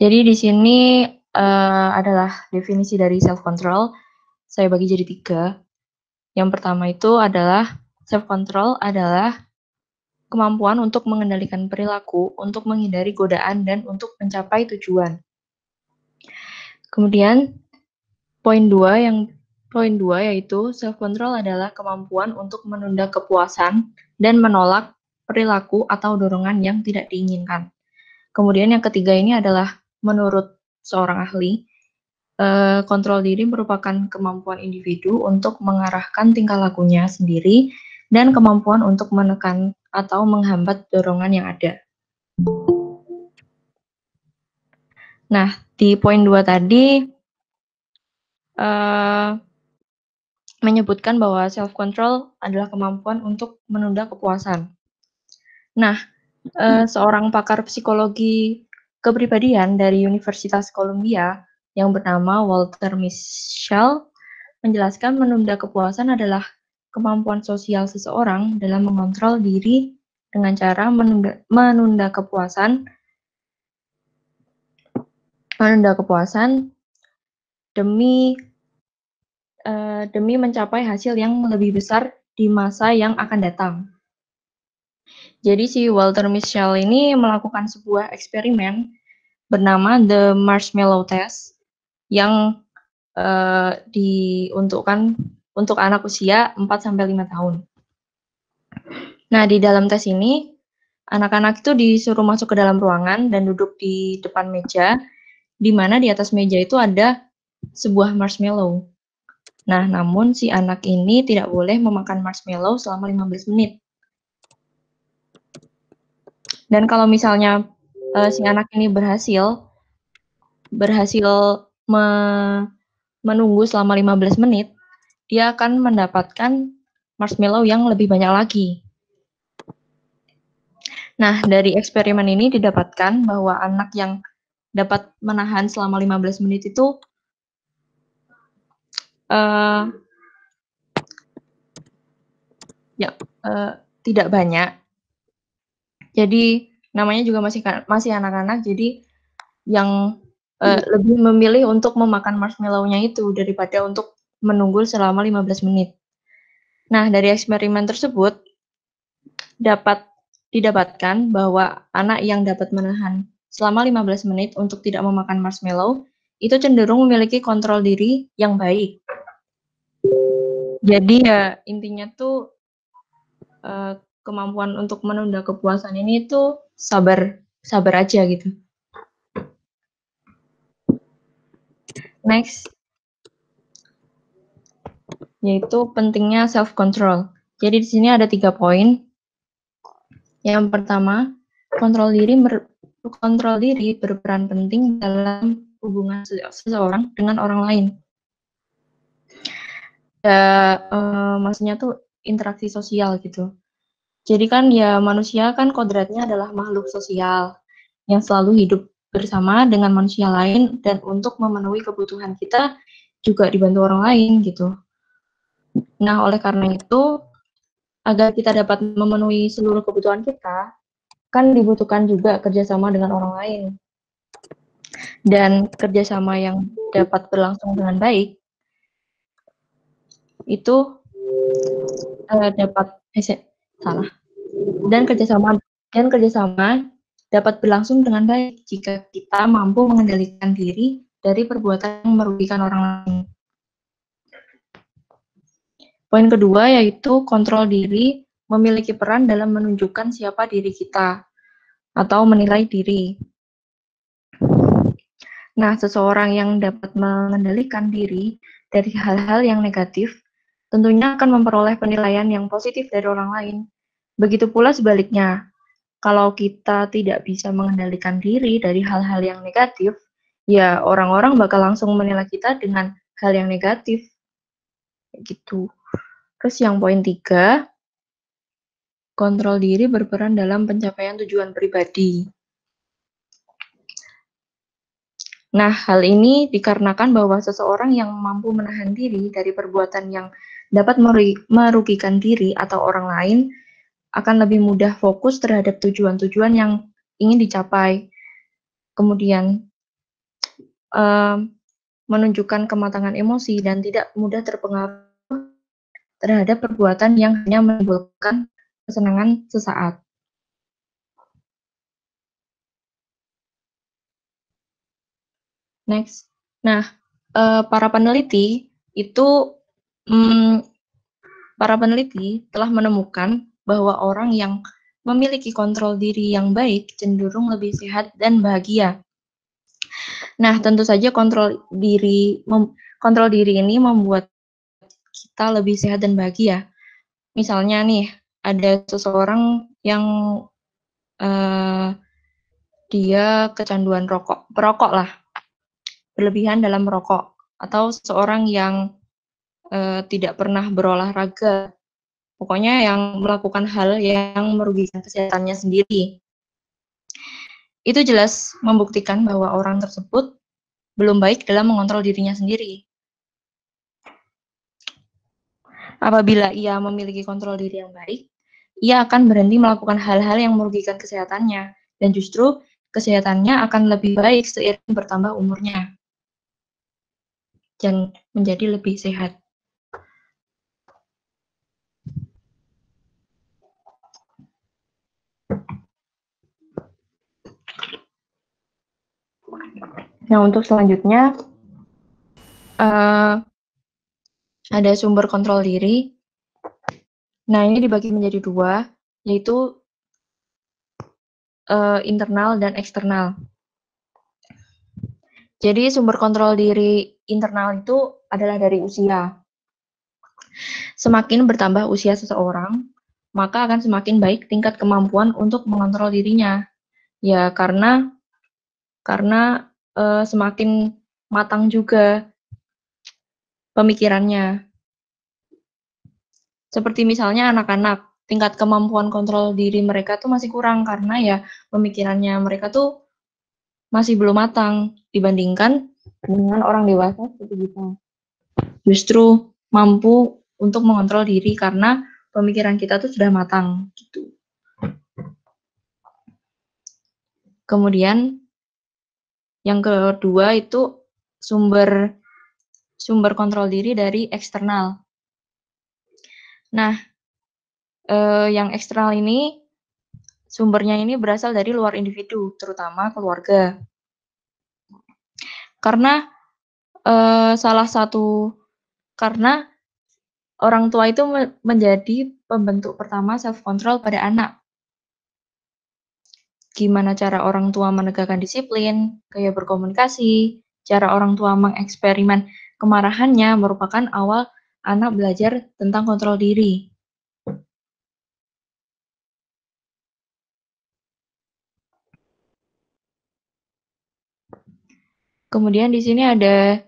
Jadi di sini adalah definisi dari self control. Saya bagi jadi 3. Yang pertama itu adalah self control adalah kemampuan untuk mengendalikan perilaku, untuk menghindari godaan dan untuk mencapai tujuan. Kemudian poin 2 yaitu self control adalah kemampuan untuk menunda kepuasan dan menolak perilaku atau dorongan yang tidak diinginkan. Kemudian yang ketiga ini adalah menurut seorang ahli, kontrol diri merupakan kemampuan individu untuk mengarahkan tingkah lakunya sendiri dan kemampuan untuk menekan atau menghambat dorongan yang ada. Nah, di poin 2 tadi menyebutkan bahwa self control adalah kemampuan untuk menunda kepuasan. Nah, seorang pakar psikologi kepribadian dari Universitas Columbia yang bernama Walter Mischel menjelaskan menunda kepuasan adalah kemampuan sosial seseorang dalam mengontrol diri dengan cara menunda kepuasan demi mencapai hasil yang lebih besar di masa yang akan datang. Jadi si Walter Mischel ini melakukan sebuah eksperimen bernama The Marshmallow Test yang diuntukkan untuk anak usia 4-5 tahun. Nah, di dalam tes ini, anak-anak itu disuruh masuk ke dalam ruangan dan duduk di depan meja, di mana di atas meja itu ada sebuah marshmallow. Nah, namun si anak ini tidak boleh memakan marshmallow selama 15 menit. Dan kalau misalnya si anak ini berhasil menunggu selama 15 menit, dia akan mendapatkan marshmallow yang lebih banyak lagi. Nah, dari eksperimen ini didapatkan bahwa anak yang dapat menahan selama 15 menit itu tidak banyak. Jadi namanya juga masih anak-anak, jadi yang lebih memilih untuk memakan marshmallow-nya itu daripada untuk menunggu selama 15 menit. Nah, dari eksperimen tersebut dapat didapatkan bahwa anak yang dapat menahan selama 15 menit untuk tidak memakan marshmallow itu cenderung memiliki kontrol diri yang baik. Jadi ya intinya tuh kemampuan untuk menunda kepuasan ini tuh sabar aja gitu. Next, yaitu pentingnya self control. Jadi di sini ada 3 poin. Yang pertama, kontrol diri berperan penting dalam hubungan seseorang dengan orang lain. Maksudnya tuh interaksi sosial gitu. Jadi kan ya manusia kan kodratnya adalah makhluk sosial yang selalu hidup bersama dengan manusia lain dan untuk memenuhi kebutuhan kita juga dibantu orang lain gitu. Nah, oleh karena itu, agar kita dapat memenuhi seluruh kebutuhan kita, kan dibutuhkan juga kerjasama dengan orang lain. Dan kerjasama yang dapat berlangsung dengan baik, itu Dan kerjasama dapat berlangsung dengan baik jika kita mampu mengendalikan diri dari perbuatan yang merugikan orang lain. Poin kedua yaitu kontrol diri memiliki peran dalam menunjukkan siapa diri kita atau menilai diri. Nah, seseorang yang dapat mengendalikan diri dari hal-hal yang negatif tentunya akan memperoleh penilaian yang positif dari orang lain. Begitu pula sebaliknya, kalau kita tidak bisa mengendalikan diri dari hal-hal yang negatif, ya orang-orang bakal langsung menilai kita dengan hal yang negatif. Gitu. Terus yang poin 3, kontrol diri berperan dalam pencapaian tujuan pribadi. Nah, hal ini dikarenakan bahwa seseorang yang mampu menahan diri dari perbuatan yang dapat merugikan diri atau orang lain akan lebih mudah fokus terhadap tujuan-tujuan yang ingin dicapai. Kemudian, menunjukkan kematangan emosi dan tidak mudah terpengaruh terhadap perbuatan yang hanya menimbulkan kesenangan sesaat. Next. Nah, para peneliti telah menemukan bahwa orang yang memiliki kontrol diri yang baik cenderung lebih sehat dan bahagia. Nah, tentu saja kontrol diri ini membuat kita lebih sehat dan bahagia. Misalnya nih, ada seseorang yang dia kecanduan perokok lah, berlebihan dalam merokok, atau seseorang yang tidak pernah berolahraga, pokoknya yang melakukan hal yang merugikan kesehatannya sendiri. Itu jelas membuktikan bahwa orang tersebut belum baik dalam mengontrol dirinya sendiri. Apabila ia memiliki kontrol diri yang baik, ia akan berhenti melakukan hal-hal yang merugikan kesehatannya, dan justru kesehatannya akan lebih baik seiring bertambah umurnya dan menjadi lebih sehat. Nah, untuk selanjutnya ada sumber kontrol diri. Nah, ini dibagi menjadi dua, yaitu internal dan eksternal. Jadi sumber kontrol diri internal itu adalah dari usia. Semakin bertambah usia seseorang, maka akan semakin baik tingkat kemampuan untuk mengontrol dirinya. Ya, karena semakin matang juga pemikirannya. Seperti misalnya anak-anak, tingkat kemampuan kontrol diri mereka tuh masih kurang karena ya pemikirannya mereka tuh masih belum matang dibandingkan dengan orang dewasa seperti kita. Justru mampu untuk mengontrol diri karena pemikiran kita tuh sudah matang gitu. Kemudian yang kedua itu sumber kontrol diri dari eksternal. Nah, yang eksternal ini sumbernya ini berasal dari luar individu, terutama keluarga. Karena karena orang tua itu menjadi pembentuk pertama self control pada anak. Gimana cara orang tua menegakkan disiplin, gaya berkomunikasi, cara orang tua mengeksperimen kemarahannya merupakan awal anak belajar tentang kontrol diri. Kemudian di sini ada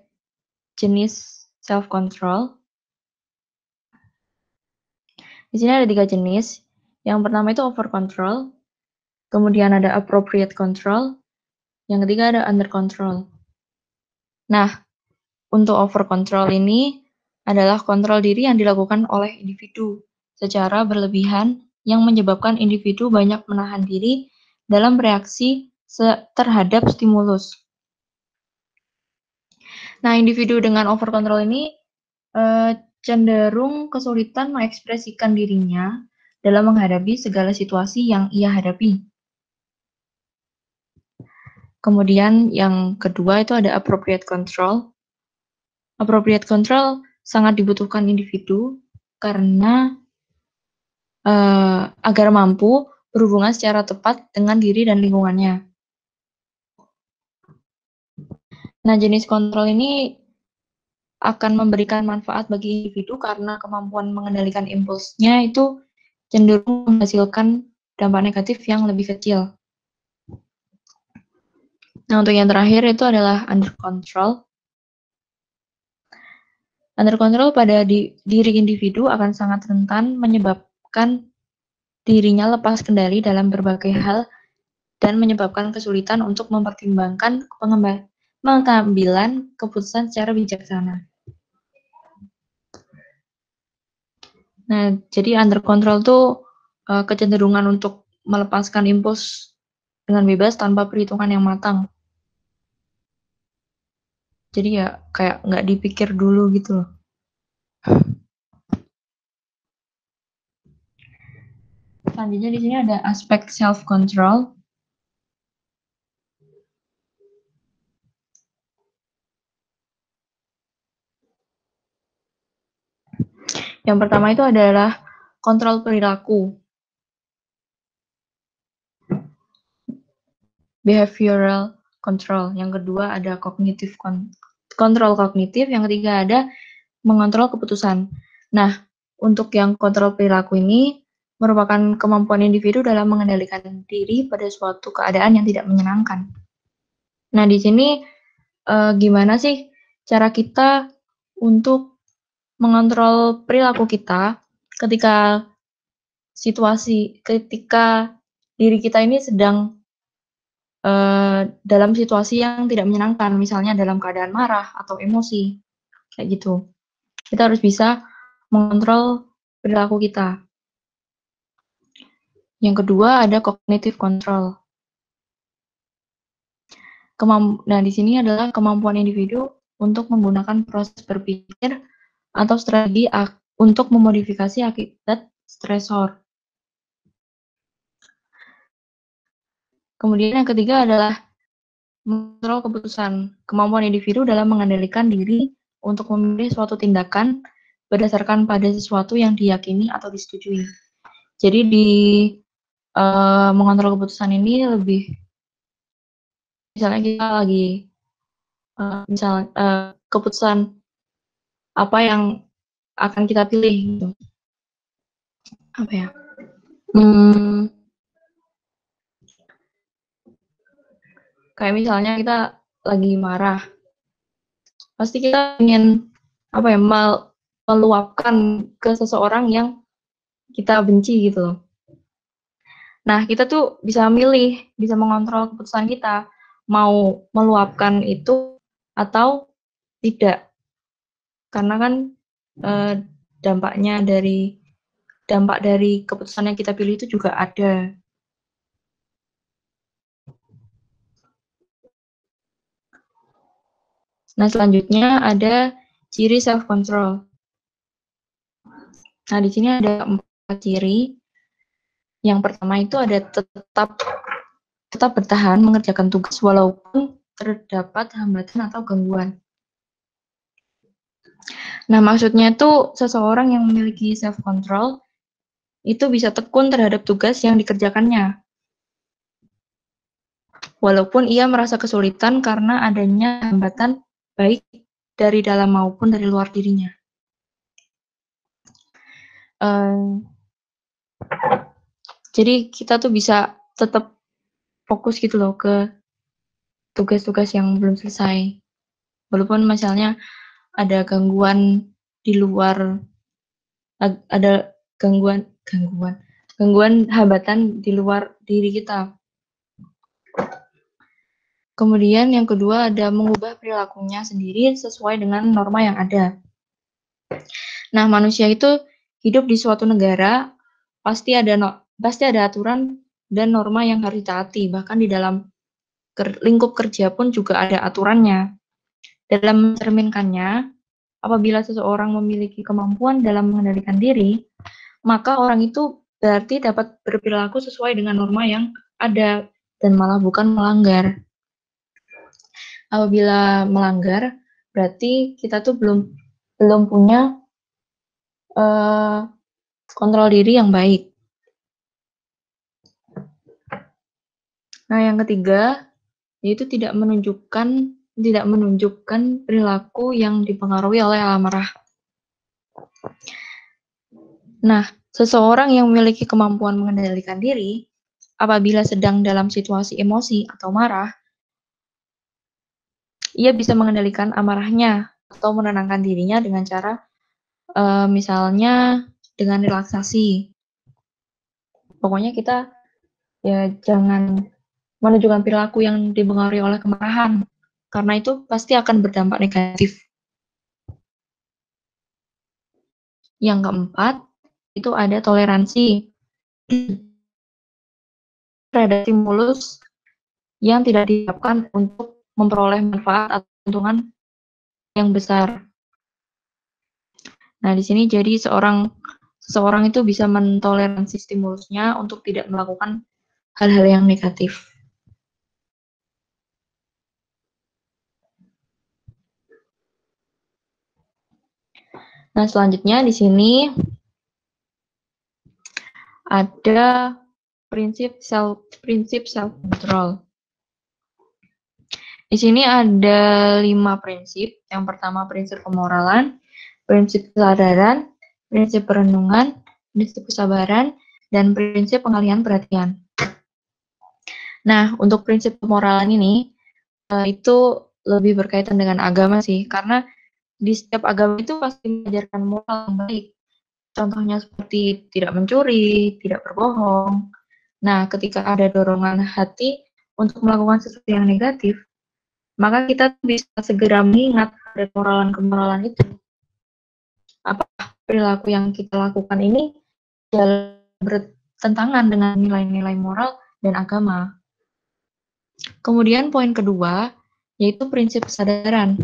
jenis self control. Di sini ada 3 jenis. Yang pertama itu over control, kemudian ada appropriate control, yang ketiga ada under control. Nah, untuk over control ini adalah kontrol diri yang dilakukan oleh individu secara berlebihan yang menyebabkan individu banyak menahan diri dalam bereaksi terhadap stimulus. Nah, individu dengan over control ini cenderung kesulitan mengekspresikan dirinya dalam menghadapi segala situasi yang ia hadapi. Kemudian yang kedua itu ada appropriate control. Appropriate control sangat dibutuhkan individu karena agar mampu berhubungan secara tepat dengan diri dan lingkungannya. Nah, jenis kontrol ini akan memberikan manfaat bagi individu karena kemampuan mengendalikan impulsnya itu cenderung menghasilkan dampak negatif yang lebih kecil. Nah, untuk yang terakhir itu adalah under control. Under control pada diri individu akan sangat rentan menyebabkan dirinya lepas kendali dalam berbagai hal dan menyebabkan kesulitan untuk mempertimbangkan pengambilan keputusan secara bijaksana. Nah, jadi under control tuh kecenderungan untuk melepaskan impuls dengan bebas tanpa perhitungan yang matang. Jadi ya kayak nggak dipikir dulu gitu loh. Selanjutnya di sini ada aspek self control. Yang pertama itu adalah kontrol perilaku, behavioral control. Yang kedua ada kognitif kontrol kognitif. Yang ketiga ada mengontrol keputusan. Nah, untuk yang kontrol perilaku ini merupakan kemampuan individu dalam mengendalikan diri pada suatu keadaan yang tidak menyenangkan. Nah, di sini gimana sih cara kita untuk mengontrol perilaku kita ketika ketika diri kita ini sedang dalam situasi yang tidak menyenangkan, misalnya dalam keadaan marah atau emosi, kayak gitu. Kita harus bisa mengontrol perilaku kita. Yang kedua ada cognitive control. Nah, di sini adalah kemampuan individu untuk menggunakan proses berpikir atau strategi untuk memodifikasi akibat stresor. Kemudian yang ketiga adalah mengontrol keputusan. Kemampuan individu dalam mengendalikan diri untuk memilih suatu tindakan berdasarkan pada sesuatu yang diyakini atau disetujui. Jadi di mengontrol keputusan ini lebih misalnya kita lagi keputusan apa yang akan kita pilih gitu. Apa ya? Kayak misalnya kita lagi marah, pasti kita ingin apa ya, meluapkan ke seseorang yang kita benci gitu loh. Nah, kita tuh bisa milih, bisa mengontrol keputusan kita mau meluapkan itu atau tidak. Karena kan dampak dari keputusan yang kita pilih itu juga ada. Nah, selanjutnya ada ciri self control. Nah, di sini ada 4 ciri. Yang pertama itu ada tetap bertahan mengerjakan tugas walaupun terdapat hambatan atau gangguan. Nah, maksudnya itu seseorang yang memiliki self control itu bisa tekun terhadap tugas yang dikerjakannya. Walaupun ia merasa kesulitan karena adanya hambatan baik dari dalam maupun dari luar dirinya. Jadi kita tuh bisa tetap fokus gitu loh ke tugas-tugas yang belum selesai. Walaupun misalnya ada gangguan di luar, ada gangguan hambatan di luar diri kita. Kemudian yang kedua ada mengubah perilakunya sendiri sesuai dengan norma yang ada. Nah, manusia itu hidup di suatu negara, pasti ada aturan dan norma yang harus ditaati. Bahkan di dalam lingkup kerja pun juga ada aturannya. Dalam mencerminkannya, apabila seseorang memiliki kemampuan dalam mengendalikan diri, maka orang itu berarti dapat berperilaku sesuai dengan norma yang ada dan malah bukan melanggar. Apabila melanggar, berarti kita tuh belum punya kontrol diri yang baik. Nah, yang ketiga yaitu tidak menunjukkan perilaku yang dipengaruhi oleh amarah. Nah, seseorang yang memiliki kemampuan mengendalikan diri apabila sedang dalam situasi emosi atau marah, ia bisa mengendalikan amarahnya atau menenangkan dirinya dengan cara misalnya dengan relaksasi. Pokoknya kita ya jangan menunjukkan perilaku yang dipengaruhi oleh kemarahan, karena itu pasti akan berdampak negatif. Yang keempat, itu ada toleransi terhadap stimulus yang tidak diharapkan untuk memperoleh manfaat atau keuntungan yang besar. Nah, di sini jadi seseorang itu bisa mentoleransi stimulusnya untuk tidak melakukan hal-hal yang negatif. Nah, selanjutnya di sini ada prinsip self control. Di sini ada 5 prinsip. Yang pertama prinsip pemoralan, prinsip kesadaran, prinsip perenungan, prinsip kesabaran, dan prinsip pengalihan perhatian. Nah, untuk prinsip pemoralan ini itu lebih berkaitan dengan agama sih, karena di setiap agama itu pasti mengajarkan moral yang baik. Contohnya seperti tidak mencuri, tidak berbohong. Nah, ketika ada dorongan hati untuk melakukan sesuatu yang negatif, maka kita bisa segera mengingat dari kemoralan itu. Apakah perilaku yang kita lakukan ini bertentangan dengan nilai-nilai moral dan agama. Kemudian poin kedua, yaitu prinsip kesadaran.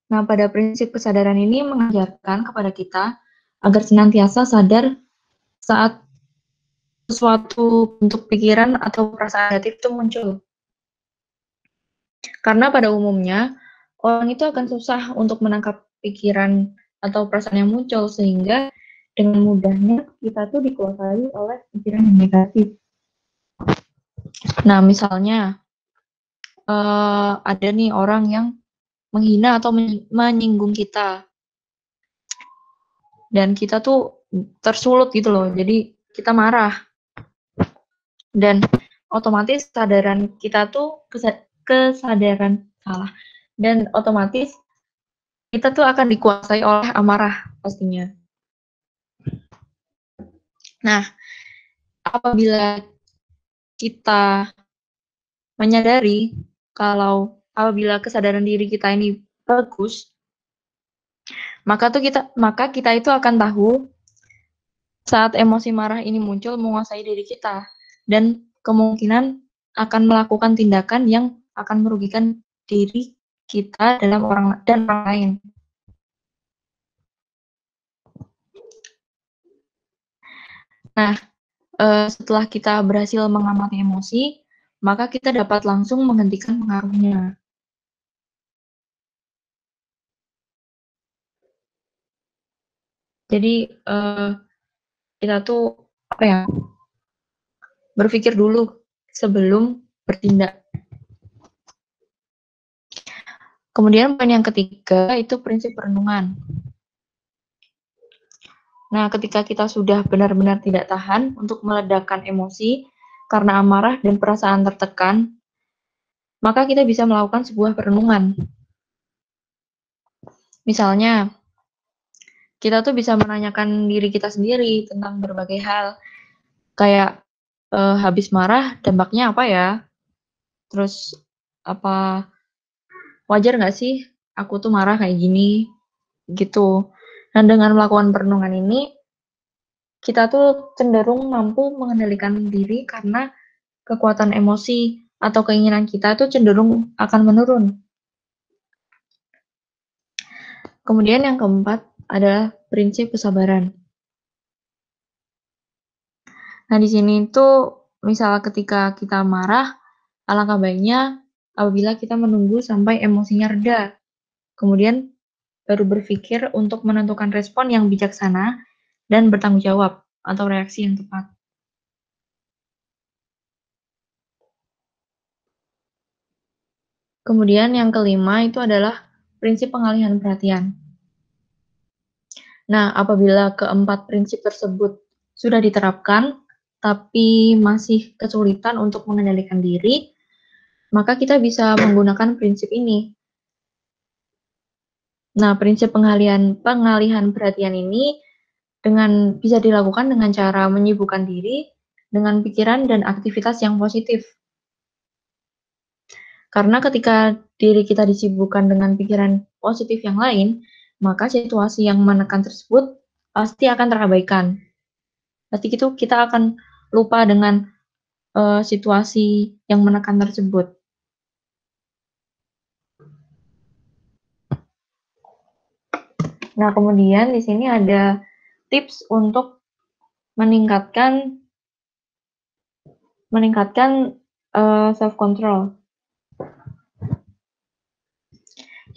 Nah, pada prinsip kesadaran ini mengajarkan kepada kita agar senantiasa sadar saat sesuatu bentuk pikiran atau perasaan negatif itu muncul. Karena pada umumnya, orang itu akan susah untuk menangkap pikiran atau perasaan yang muncul, sehingga dengan mudahnya kita tuh dikuasai oleh pikiran yang negatif. Nah, misalnya ada nih orang yang menghina atau menyinggung kita, dan kita tuh tersulut gitu loh, jadi kita marah, dan otomatis kesadaran kita tuh dan otomatis kita tuh akan dikuasai oleh amarah pastinya. Nah, apabila kita menyadari kalau apabila kesadaran diri kita ini bagus, maka kita itu akan tahu saat emosi marah ini muncul menguasai diri kita, dan kemungkinan akan melakukan tindakan yang akan merugikan diri kita dan orang lain. Nah, setelah kita berhasil mengamati emosi, maka kita dapat langsung menghentikan pengaruhnya. Jadi kita tuh berpikir dulu sebelum bertindak. Kemudian poin yang ketiga itu prinsip perenungan. Nah, ketika kita sudah benar-benar tidak tahan untuk meledakkan emosi karena amarah dan perasaan tertekan, maka kita bisa melakukan sebuah perenungan. Misalnya, kita tuh bisa menanyakan diri kita sendiri tentang berbagai hal, kayak habis marah dampaknya apa ya? Terus wajar nggak sih aku tuh marah kayak gini? Gitu. Dan dengan melakukan perenungan ini, kita tuh cenderung mampu mengendalikan diri karena kekuatan emosi atau keinginan kita tuh cenderung akan menurun. Kemudian yang keempat adalah prinsip kesabaran. Nah, di sini tuh misal ketika kita marah, alangkah baiknya apabila kita menunggu sampai emosinya reda. Kemudian baru berpikir untuk menentukan respon yang bijaksana dan bertanggung jawab atau reaksi yang tepat. Kemudian yang kelima itu adalah prinsip pengalihan perhatian. Nah, apabila keempat prinsip tersebut sudah diterapkan, tapi masih kesulitan untuk mengendalikan diri, maka kita bisa menggunakan prinsip ini. Nah, prinsip pengalihan perhatian ini bisa dilakukan dengan cara menyibukkan diri dengan pikiran dan aktivitas yang positif. Karena ketika diri kita disibukkan dengan pikiran positif yang lain, maka situasi yang menekan tersebut pasti akan terabaikan. Pasti itu kita akan lupa dengan situasi yang menekan tersebut. Nah, kemudian di sini ada tips untuk meningkatkan self control.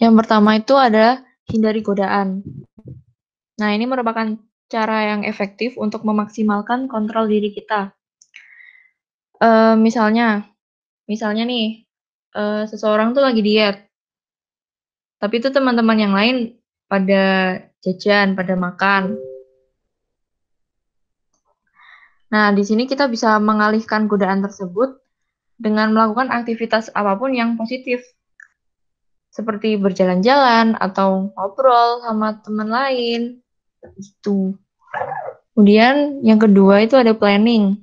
Yang pertama itu adalah hindari godaan. Nah, ini merupakan cara yang efektif untuk memaksimalkan kontrol diri kita. Misalnya nih, seseorang tuh lagi diet, tapi itu teman-teman yang lain pada jajan, pada makan. Nah, di sini kita bisa mengalihkan godaan tersebut dengan melakukan aktivitas apapun yang positif, seperti berjalan-jalan atau ngobrol sama teman lain, gitu. Kemudian yang kedua itu ada planning.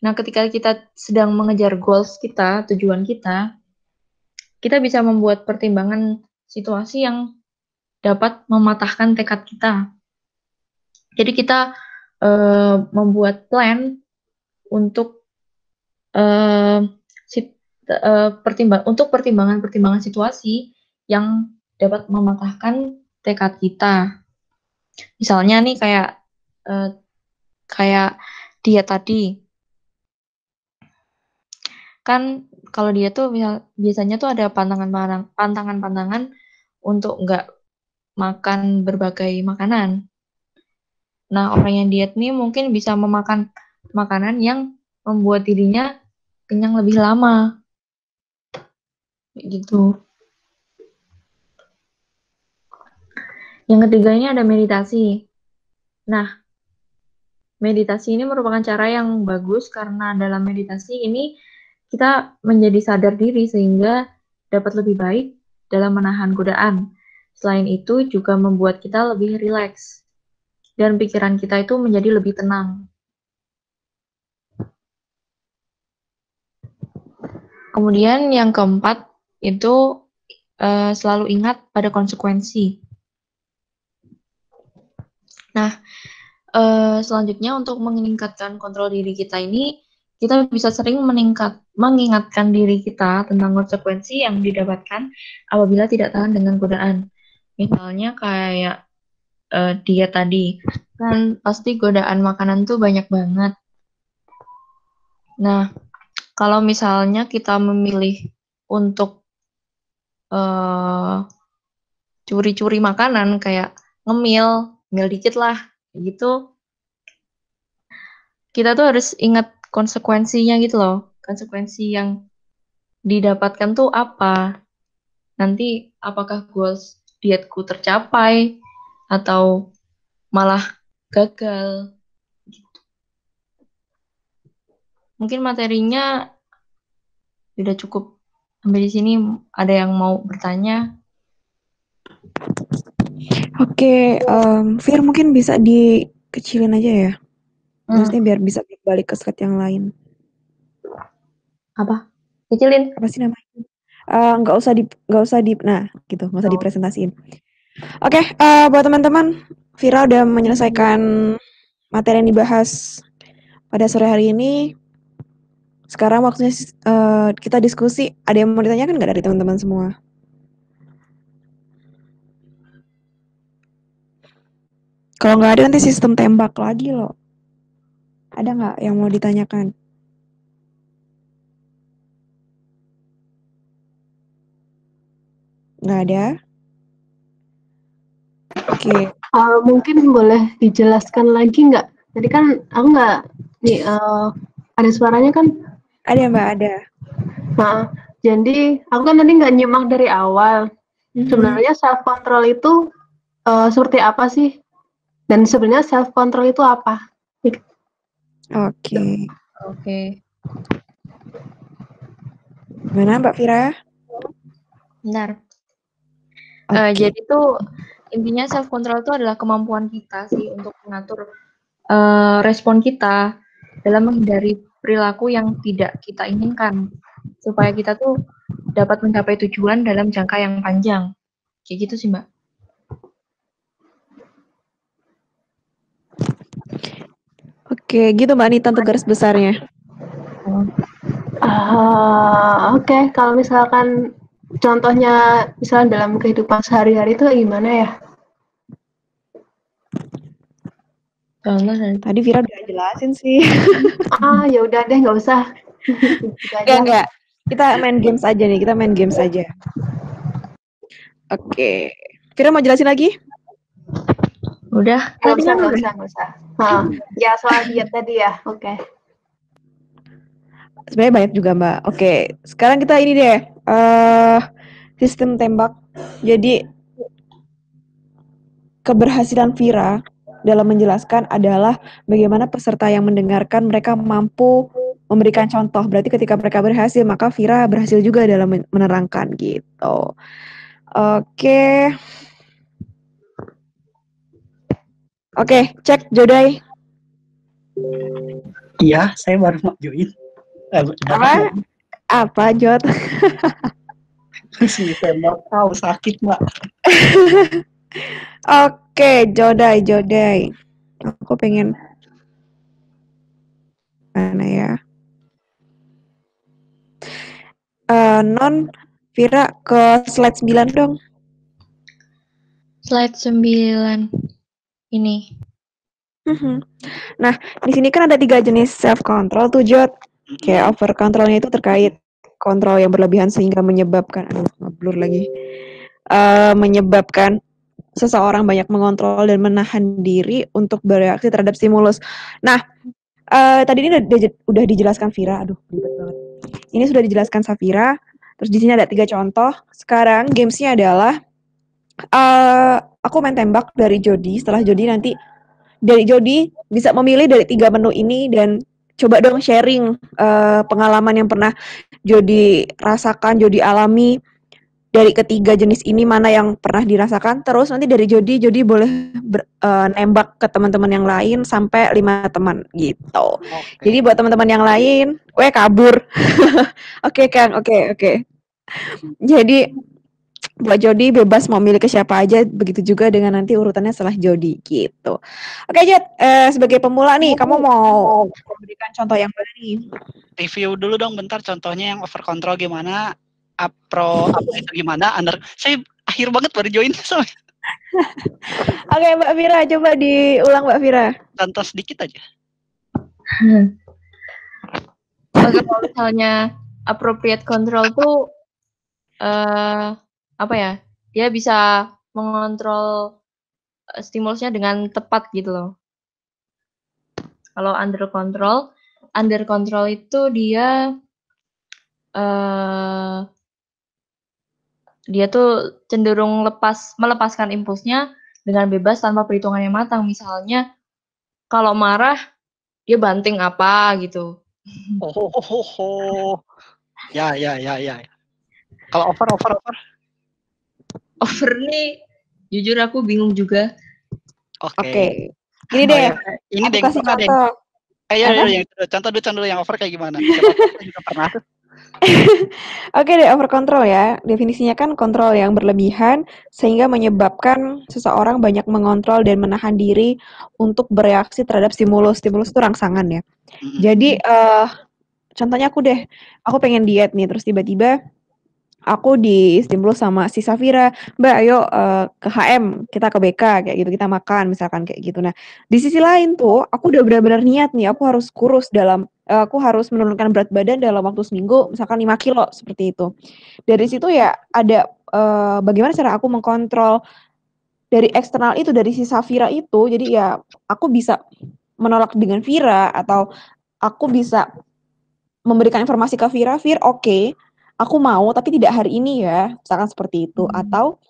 Nah, ketika kita sedang mengejar goals kita, tujuan kita bisa membuat pertimbangan situasi yang dapat mematahkan tekad kita. Jadi kita membuat plan untuk pertimbangan situasi yang dapat mematahkan tekad kita. Misalnya nih kayak dia tadi, kan kalau dia tuh biasanya tuh ada pantangan untuk nggak makan berbagai makanan. Nah, orang yang diet nih mungkin bisa memakan makanan yang membuat dirinya kenyang lebih lama. Gitu. Yang ketiganya ada meditasi. Nah, meditasi ini merupakan cara yang bagus karena dalam meditasi ini kita menjadi sadar diri sehingga dapat lebih baik dalam menahan godaan. Selain itu juga membuat kita lebih rileks dan pikiran kita itu menjadi lebih tenang. Kemudian yang keempat itu selalu ingat pada konsekuensi. Nah, selanjutnya untuk meningkatkan kontrol diri kita ini, kita bisa sering mengingatkan diri kita tentang konsekuensi yang didapatkan apabila tidak tahan dengan godaan. Misalnya kayak dia tadi, kan pasti godaan makanan tuh banyak banget. Nah, kalau misalnya kita memilih untuk curi-curi makanan kayak ngemil dikit lah, gitu. Kita tuh harus ingat konsekuensinya gitu loh. Konsekuensi yang didapatkan tuh apa? Nanti apakah goals dietku tercapai atau malah gagal? Gitu. Mungkin materinya sudah cukup sampai di sini. Ada yang mau bertanya? Oke, Fir mungkin bisa dikecilin aja ya. Maksudnya biar bisa balik ke slide yang lain. Apa? Kecilin? Apa sih namanya? Nggak usah nah gitu, nggak usah dipresentasiin. Oke, buat teman-teman, Vira udah menyelesaikan materi yang dibahas pada sore hari ini. Sekarang waktunya kita diskusi. Ada yang mau ditanyakan nggak dari teman-teman semua? Kalau nggak ada nanti sistem tembak lagi loh. Ada nggak yang mau ditanyakan? Nggak ada? Oke. Mungkin boleh dijelaskan lagi nggak? Jadi kan aku nggak nih ada suaranya kan? Ada Mbak, ada. Nah, jadi aku kan tadi nggak nyimak dari awal. Sebenarnya self control itu seperti apa sih? Dan sebenarnya self control itu apa? Oke. Gimana Mbak Vira? Benar. Jadi tuh intinya self control itu adalah kemampuan kita sih untuk mengatur respon kita dalam menghindari perilaku yang tidak kita inginkan supaya kita tuh dapat mencapai tujuan dalam jangka yang panjang. Kayak gitu sih, Mbak. Oke, gitu Mbak Anita untuk garis besarnya. Oke, kalau misalkan contohnya misalnya dalam kehidupan sehari-hari itu gimana ya? Contoh dari Tadi Vira udah jelasin sih. Ya udah deh, nggak usah. Gitu aja. Enggak. Kita main games aja nih, kita main games aja. Oke. Vira mau jelasin lagi? udah Nggak tadi usah, kan nggak udah. usah, nggak usah. Ya soal diet tadi ya, oke. Sebenarnya banyak juga, Mbak. Oke, sekarang kita ini deh. Sistem tembak. Jadi keberhasilan Vira dalam menjelaskan adalah bagaimana peserta yang mendengarkan mereka mampu memberikan contoh. Berarti ketika mereka berhasil, maka Vira berhasil juga dalam menerangkan gitu. Oke. Oke, cek Jodai. Iya, saya baru mau join. Apa? Apa, Jod? Sini tembak, sakit, Mbak. Oke, Jodai. Aku pengen mana ya? Non Vira ke slide 9 dong. Slide 9 ini. Nah, di sini kan ada 3 jenis self control tuh, Jod. Kayak over controlnya itu terkait kontrol yang berlebihan sehingga menyebabkan blur lagi. Menyebabkan seseorang banyak mengontrol dan menahan diri untuk bereaksi terhadap stimulus. Nah, tadi ini udah dijelaskan Vira. Aduh, ribet banget. Ini sudah dijelaskan Safira. Terus di sini ada 3 contoh. Sekarang gamesnya adalah aku main tembak dari Jody. Setelah Jody nanti dari Jody bisa memilih dari 3 menu ini dan coba dong sharing pengalaman yang pernah Jody rasakan, Jody alami dari ketiga jenis ini mana yang pernah dirasakan. Terus nanti dari Jody boleh nembak ke teman-teman yang lain sampai 5 teman gitu. Oke. Jadi buat teman-teman yang lain, kabur. Oke Kang, oke. Jadi buat Jody bebas mau milih ke siapa aja, begitu juga dengan nanti urutannya setelah Jody gitu. Oke Jod, sebagai pemula nih, kamu mau memberikan contoh yang mana nih? Review dulu dong bentar contohnya yang over control gimana, pro apa itu gimana, under. Saya akhir banget baru join soalnya. Oke Mbak Vira, coba diulang Mbak Vira. Contoh sedikit aja. Kalau misalnya appropriate control tuh apa ya? Dia bisa mengontrol stimulusnya dengan tepat gitu loh. Kalau under control itu dia dia tuh cenderung melepaskan impulsnya dengan bebas tanpa perhitungan yang matang. Misalnya kalau marah dia banting apa gitu. Ya. Kalau over. Over nih jujur aku bingung juga. Oke. Gini deh. Ini aku kasih contoh. Yang contoh dulu yang over kayak gimana? Saya juga pernah tuh. Oke deh, over control ya. Definisinya kan kontrol yang berlebihan sehingga menyebabkan seseorang banyak mengontrol dan menahan diri untuk bereaksi terhadap stimulus. Stimulus itu rangsangan ya. Jadi contohnya aku pengen diet nih, terus tiba-tiba aku di stimulus sama si Safira, Mbak ayo ke HM, kita ke BK kayak gitu, kita makan misalkan kayak gitu. Nah, di sisi lain tuh aku udah benar-benar niat nih, aku harus kurus aku harus menurunkan berat badan dalam waktu seminggu, misalkan 5 kilo seperti itu. Dari situ ya ada bagaimana cara aku mengkontrol dari eksternal itu, dari si Safira itu, jadi ya aku bisa menolak dengan Vira atau aku bisa memberikan informasi ke Vira, oke, aku mau tapi tidak hari ini ya, misalkan seperti itu. Atau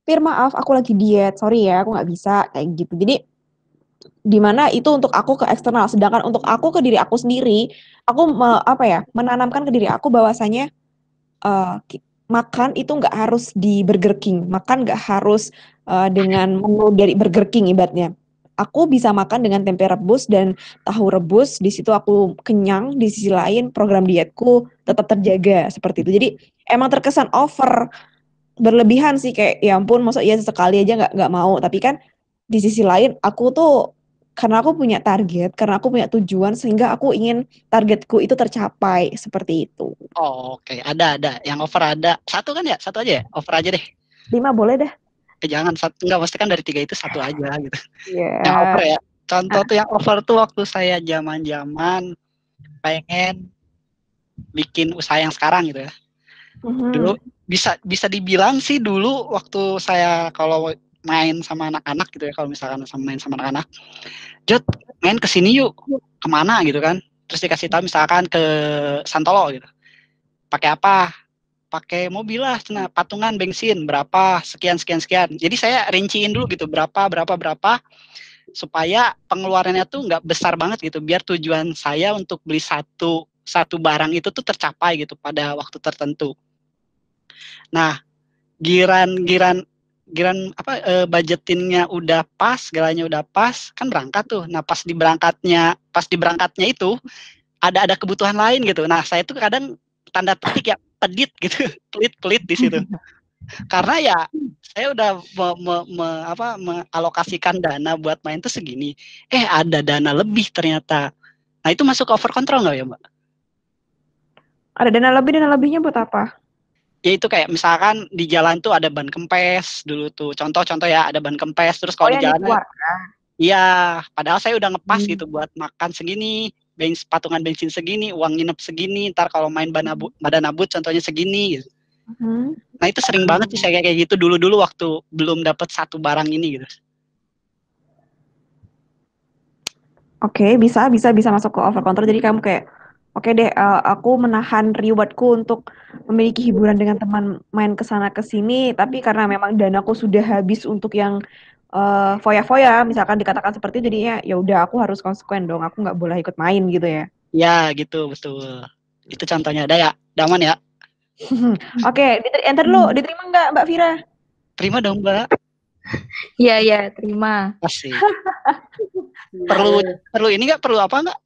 Fir maaf aku lagi diet, sorry ya aku nggak bisa kayak gitu. Jadi dimana itu untuk aku ke eksternal, sedangkan untuk aku ke diri aku sendiri, aku menanamkan ke diri aku bahwasanya makan itu nggak harus di Burger King, makan nggak harus dengan menu dari Burger King ibaratnya. Aku bisa makan dengan tempe rebus dan tahu rebus, di situ aku kenyang, di sisi lain program dietku tetap terjaga seperti itu. Jadi emang terkesan over berlebihan sih, kayak ya ampun masa iya sekali aja nggak mau, tapi kan di sisi lain aku tuh karena aku punya target, karena aku punya tujuan sehingga aku ingin targetku itu tercapai seperti itu. Oke, ada yang over ada. Satu kan ya? Satu aja ya? Over aja deh. 5 boleh dah. Jangan satu, enggak, mesti kan dari 3 itu satu aja gitu. Iya. Yang over ya. Contoh tuh yang over tuh waktu saya zaman-zaman pengen bikin usaha yang sekarang gitu ya. Dulu bisa dibilang sih dulu waktu saya kalau main sama anak-anak gitu ya, kalau misalkan main sama anak-anak, Jod main kesini yuk, kemana gitu kan, terus dikasih tahu misalkan ke Santolo gitu, pakai apa, pakai mobil lah, patungan bensin berapa, sekian, jadi saya rinciin dulu gitu, berapa, supaya pengeluarannya tuh nggak besar banget gitu, biar tujuan saya untuk beli satu barang itu tuh tercapai gitu pada waktu tertentu. Nah, giran budgetingnya udah pas, segalanya udah pas, kan berangkat tuh. Nah, pas di berangkatnya itu ada kebutuhan lain gitu. Nah, saya tuh kadang tanda petik ya pedit gitu, pelit di situ. Karena ya saya udah mengalokasikan dana buat main tuh segini. Ada dana lebih ternyata. Nah, itu masuk over control nggak ya, Mbak? Ada dana lebihnya buat apa? Ya itu kayak misalkan di jalan tuh ada ban kempes dulu tuh, contoh ya, ada ban kempes, terus kalau di jalan iya, padahal saya udah ngepas gitu buat makan segini, patungan bensin segini, uang nginep segini, ntar kalau main badanabut contohnya segini gitu. Nah itu sering banget sih saya kayak gitu dulu waktu belum dapat satu barang ini gitu. Oke, bisa masuk ke over control. Jadi kamu kayak, oke deh, aku menahan rewardku untuk memiliki hiburan dengan teman main kesana kesini, tapi karena memang danaku sudah habis untuk yang foya-foya, misalkan dikatakan seperti itu, jadinya ya udah aku harus konsekuen dong, aku nggak boleh ikut main gitu ya. Ya gitu, betul. Itu contohnya, ada ya, Daman ya. Oke, enter dulu, diterima nggak Mbak Vira? Terima dong Mbak. Iya, terima. Asik. perlu ini nggak, perlu apa nggak?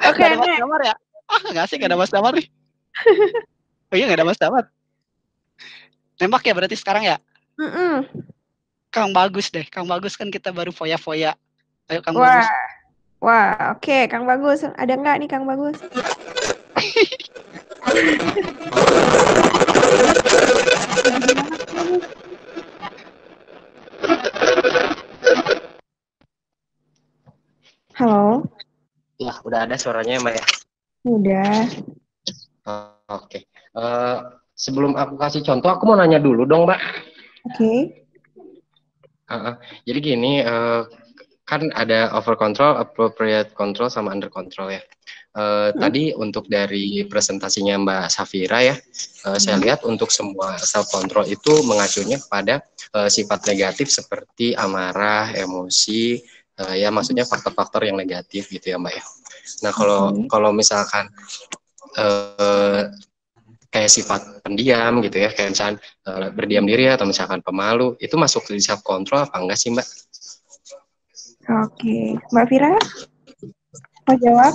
Oke, nggak ada Mas Damar ya? Nggak sih, nggak ada Mas Damar nih. Oh iya, nggak ada Mas Damar. Nembak ya berarti sekarang ya? Kang Bagus deh, Kang Bagus kan kita baru foya-foya. Ayo Kang Bagus. Wah, oke, Kang Bagus. Ada nggak nih Kang Bagus? Halo? Ya, udah ada suaranya Mbak ya? Udah. Oke. Sebelum aku kasih contoh, aku mau nanya dulu dong Mbak. Oke. Jadi gini, kan ada over control, appropriate control, sama under control ya. Tadi untuk dari presentasinya Mbak Safira ya, saya lihat untuk semua self control itu mengacunya kepada sifat negatif seperti amarah, emosi, ya maksudnya faktor-faktor yang negatif gitu ya Mbak ya. Nah kalau misalkan kayak sifat pendiam gitu ya, kayak misalkan berdiam diri atau misalkan pemalu, itu masuk di self control apa enggak sih Mbak? Oke, Mbak Vira mau jawab?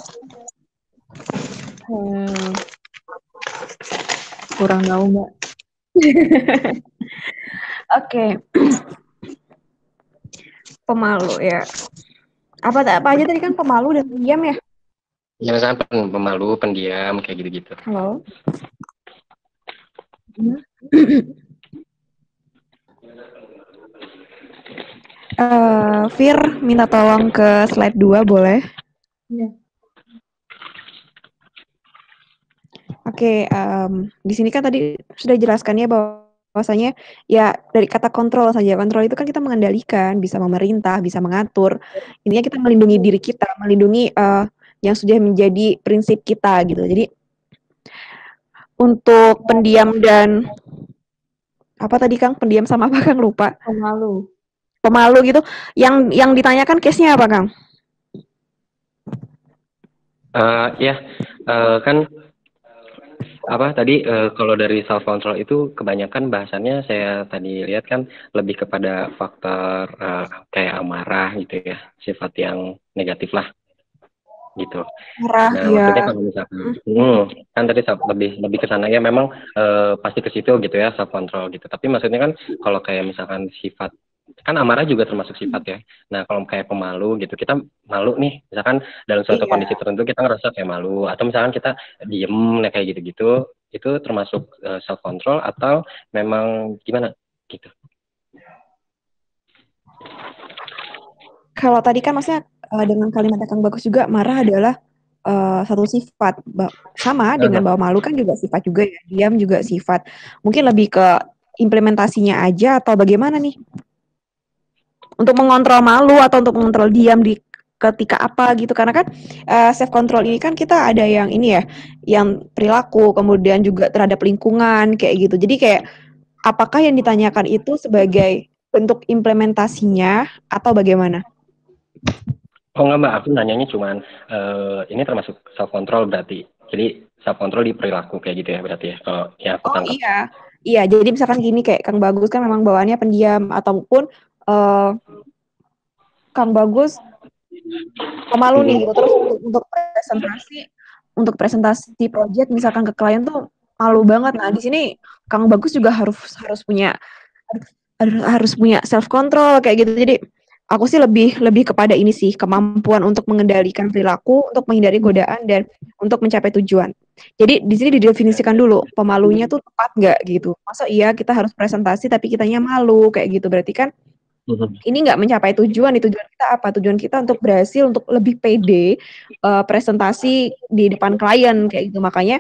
Kurang tahu Mbak. Oke. Pemalu ya. Apa aja tadi kan pemalu dan pendiam ya? Ya misalkan pemalu, pendiam, kayak gitu-gitu. Halo. Fir, minta tolong ke slide 2 boleh? Ya. Oke, di sini kan tadi sudah jelaskannya bahwasanya ya dari kata kontrol saja. Kontrol itu kan kita mengendalikan, bisa memerintah, bisa mengatur. Intinya kita melindungi diri kita, melindungi yang sudah menjadi prinsip kita gitu. Jadi untuk pendiam dan apa tadi Kang? Pendiam sama apa Kang? Lupa. Pemalu gitu. Yang ditanyakan case-nya apa Kang? Kan apa tadi kalau dari self control itu kebanyakan bahasannya saya tadi lihat kan lebih kepada faktor kayak amarah gitu ya, sifat yang negatif lah gitu. Marah, Nah ya. maksudnya kalau misalkan kan tadi lebih ke sana ya, memang pasti ke situ gitu ya, self control gitu. Tapi maksudnya kan kalau kayak misalkan sifat, kan amarah juga termasuk sifat ya. Nah kalau kayak pemalu gitu, kita malu nih misalkan dalam suatu kondisi tertentu kita ngerasa kayak malu, atau misalkan kita diem kayak gitu-gitu, itu termasuk self control atau memang gimana gitu? kalau tadi kan maksudnya dengan kalimat Kang Bagus juga marah adalah satu sifat. Sama dengan bahwa malu kan juga sifat juga ya. Diam juga sifat. Mungkin lebih ke implementasinya aja atau bagaimana nih? Untuk mengontrol malu atau untuk mengontrol diam di ketika apa gitu. Karena kan self control ini kan kita ada yang ini ya, yang perilaku, kemudian juga terhadap lingkungan kayak gitu. Jadi kayak apakah yang ditanyakan itu sebagai bentuk implementasinya atau bagaimana? Oh enggak Mbak, aku nanyanya cuman ini termasuk self control berarti. Jadi self control di perilaku kayak gitu ya berarti ya. Kalau yang aku tangkap. Iya. Iya, jadi misalkan gini kayak Kang Bagus kan memang bawaannya pendiam ataupun Kang Bagus pemalu nih gitu. Terus untuk presentasi project misalkan ke klien tuh malu banget. Nah, di sini Kang Bagus juga harus punya self control kayak gitu. Jadi aku sih lebih kepada ini sih, kemampuan untuk mengendalikan perilaku, untuk menghindari godaan dan untuk mencapai tujuan. Jadi di sini didefinisikan dulu pemalunya tuh tepat nggak gitu. Masa iya kita harus presentasi tapi kitanya malu kayak gitu. Berarti kan ini nggak mencapai tujuan. Tujuan kita apa? Tujuan kita untuk berhasil, untuk lebih pede presentasi di depan klien kayak gitu. Makanya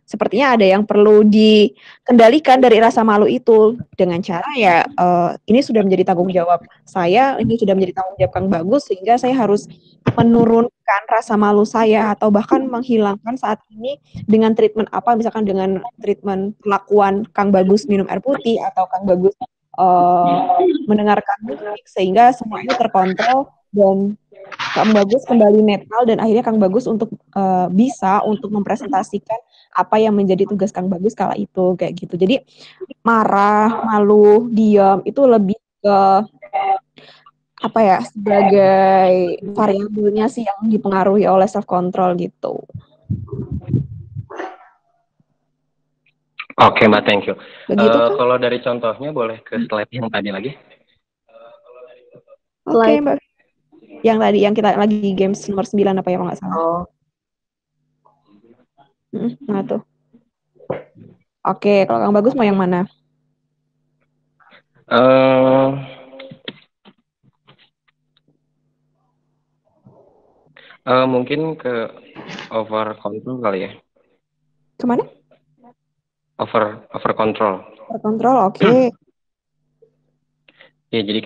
sepertinya ada yang perlu dikendalikan dari rasa malu itu dengan cara ya ini sudah menjadi tanggung jawab saya, ini sudah menjadi tanggung jawab Kang Bagus sehingga saya harus menurunkan rasa malu saya atau bahkan menghilangkan saat ini dengan treatment apa, misalkan dengan treatment perlakuan Kang Bagus minum air putih atau Kang Bagus mendengarkan musik sehingga semua itu terkontrol dan Kang Bagus kembali netral dan akhirnya Kang Bagus untuk bisa untuk mempresentasikan apa yang menjadi tugas Kang Bagus kala itu kayak gitu. Jadi marah, malu, diam itu lebih ke apa ya, sebagai variabelnya sih yang dipengaruhi oleh self control gitu. Oke Mbak, thank you. Begitu kan? Kalau dari contohnya boleh ke slide yang tadi lagi. Oke Mbak. Yang tadi yang kita lagi games nomor 9 apa ya kalau nggak salah. Nah tuh. Oke, kalau Kang Bagus mau yang mana? Mungkin ke over control kali ya. Kemana? Over control. Over control, oke. Ya jadi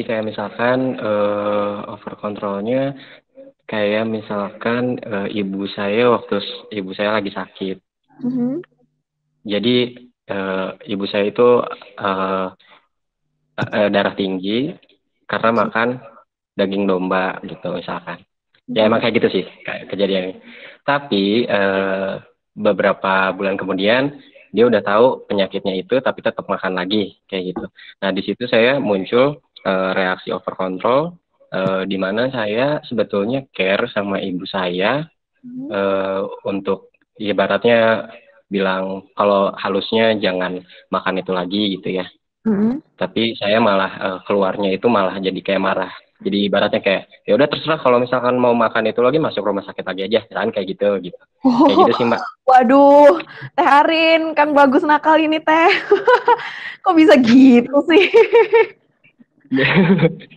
kayak misalkan over controlnya kayak misalkan ibu saya waktu ibu saya lagi sakit. Jadi ibu saya itu darah tinggi karena makan daging domba gitu misalkan. Ya emang kayak gitu sih kayak kejadiannya. Tapi beberapa bulan kemudian dia udah tahu penyakitnya itu tapi tetap makan lagi kayak gitu. Nah di situ saya muncul reaksi over control di mana saya sebetulnya care sama ibu saya untuk ibaratnya bilang kalau halusnya jangan makan itu lagi gitu ya. Tapi saya malah keluarnya itu malah jadi kayak marah. Jadi ibaratnya kayak ya udah terserah kalau misalkan mau makan itu lagi masuk rumah sakit lagi aja kan kayak gitu. Kayak gitu sih Mbak. Waduh, Teh Arin, Kang Bagus nakal ini Teh. Kok bisa gitu sih?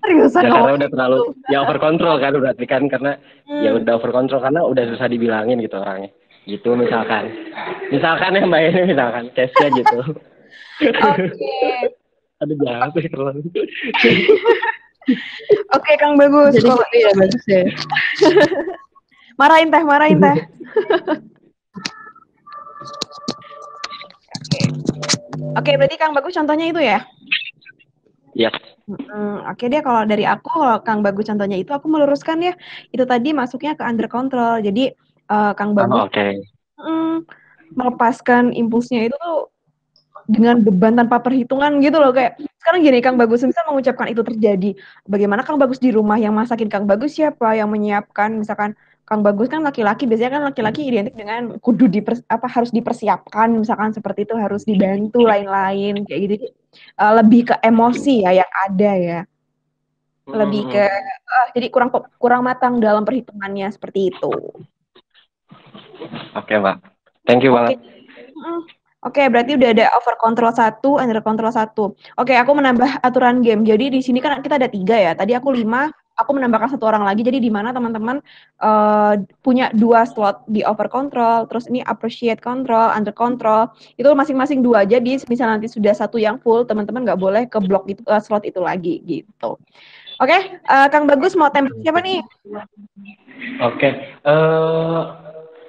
Seriusan karena udah terlalu ya over control kan berarti kan karena ya udah over control karena udah susah dibilangin gitu orangnya. Gitu misalkan ya Mbak ini misalkan case-nya gitu. Oke. Aduh jahat sih terlalu. Oke, Kang Bagus. Jadi gitu ya Bagus ya. Marahin Teh. Oke, berarti Kang Bagus contohnya itu ya? Yes. Oke deh, kalau dari aku, kalau Kang Bagus contohnya itu aku meluruskan ya. Itu tadi masuknya ke under control. Jadi Kang Bagus melepaskan impulsnya itu tuh dengan beban tanpa perhitungan gitu loh, kayak sekarang gini, Kang Bagus bisa mengucapkan itu terjadi, bagaimana Kang Bagus di rumah yang masakin Kang Bagus siapa, yang menyiapkan, misalkan Kang Bagus kan laki-laki, biasanya kan laki-laki identik dengan kudu harus dipersiapkan, misalkan seperti itu, harus dibantu lain-lain kayak gitu. Lebih ke emosi ya yang ada ya, lebih ke jadi kurang matang dalam perhitungannya seperti itu. Oke Mbak, thank you banget. Oke, berarti udah ada over control 1, under control 1. Oke, aku menambah aturan game. Jadi di sini kan kita ada 3 ya. Tadi aku 5, aku menambahkan 1 orang lagi. Jadi di mana teman-teman punya 2 slot di over control, terus ini appreciate control, under control. Itu masing-masing 2. Jadi misal nanti sudah 1 yang full, teman-teman nggak boleh ke blok itu, slot itu lagi gitu. Oke, Kang Bagus mau tembak siapa nih? Oke,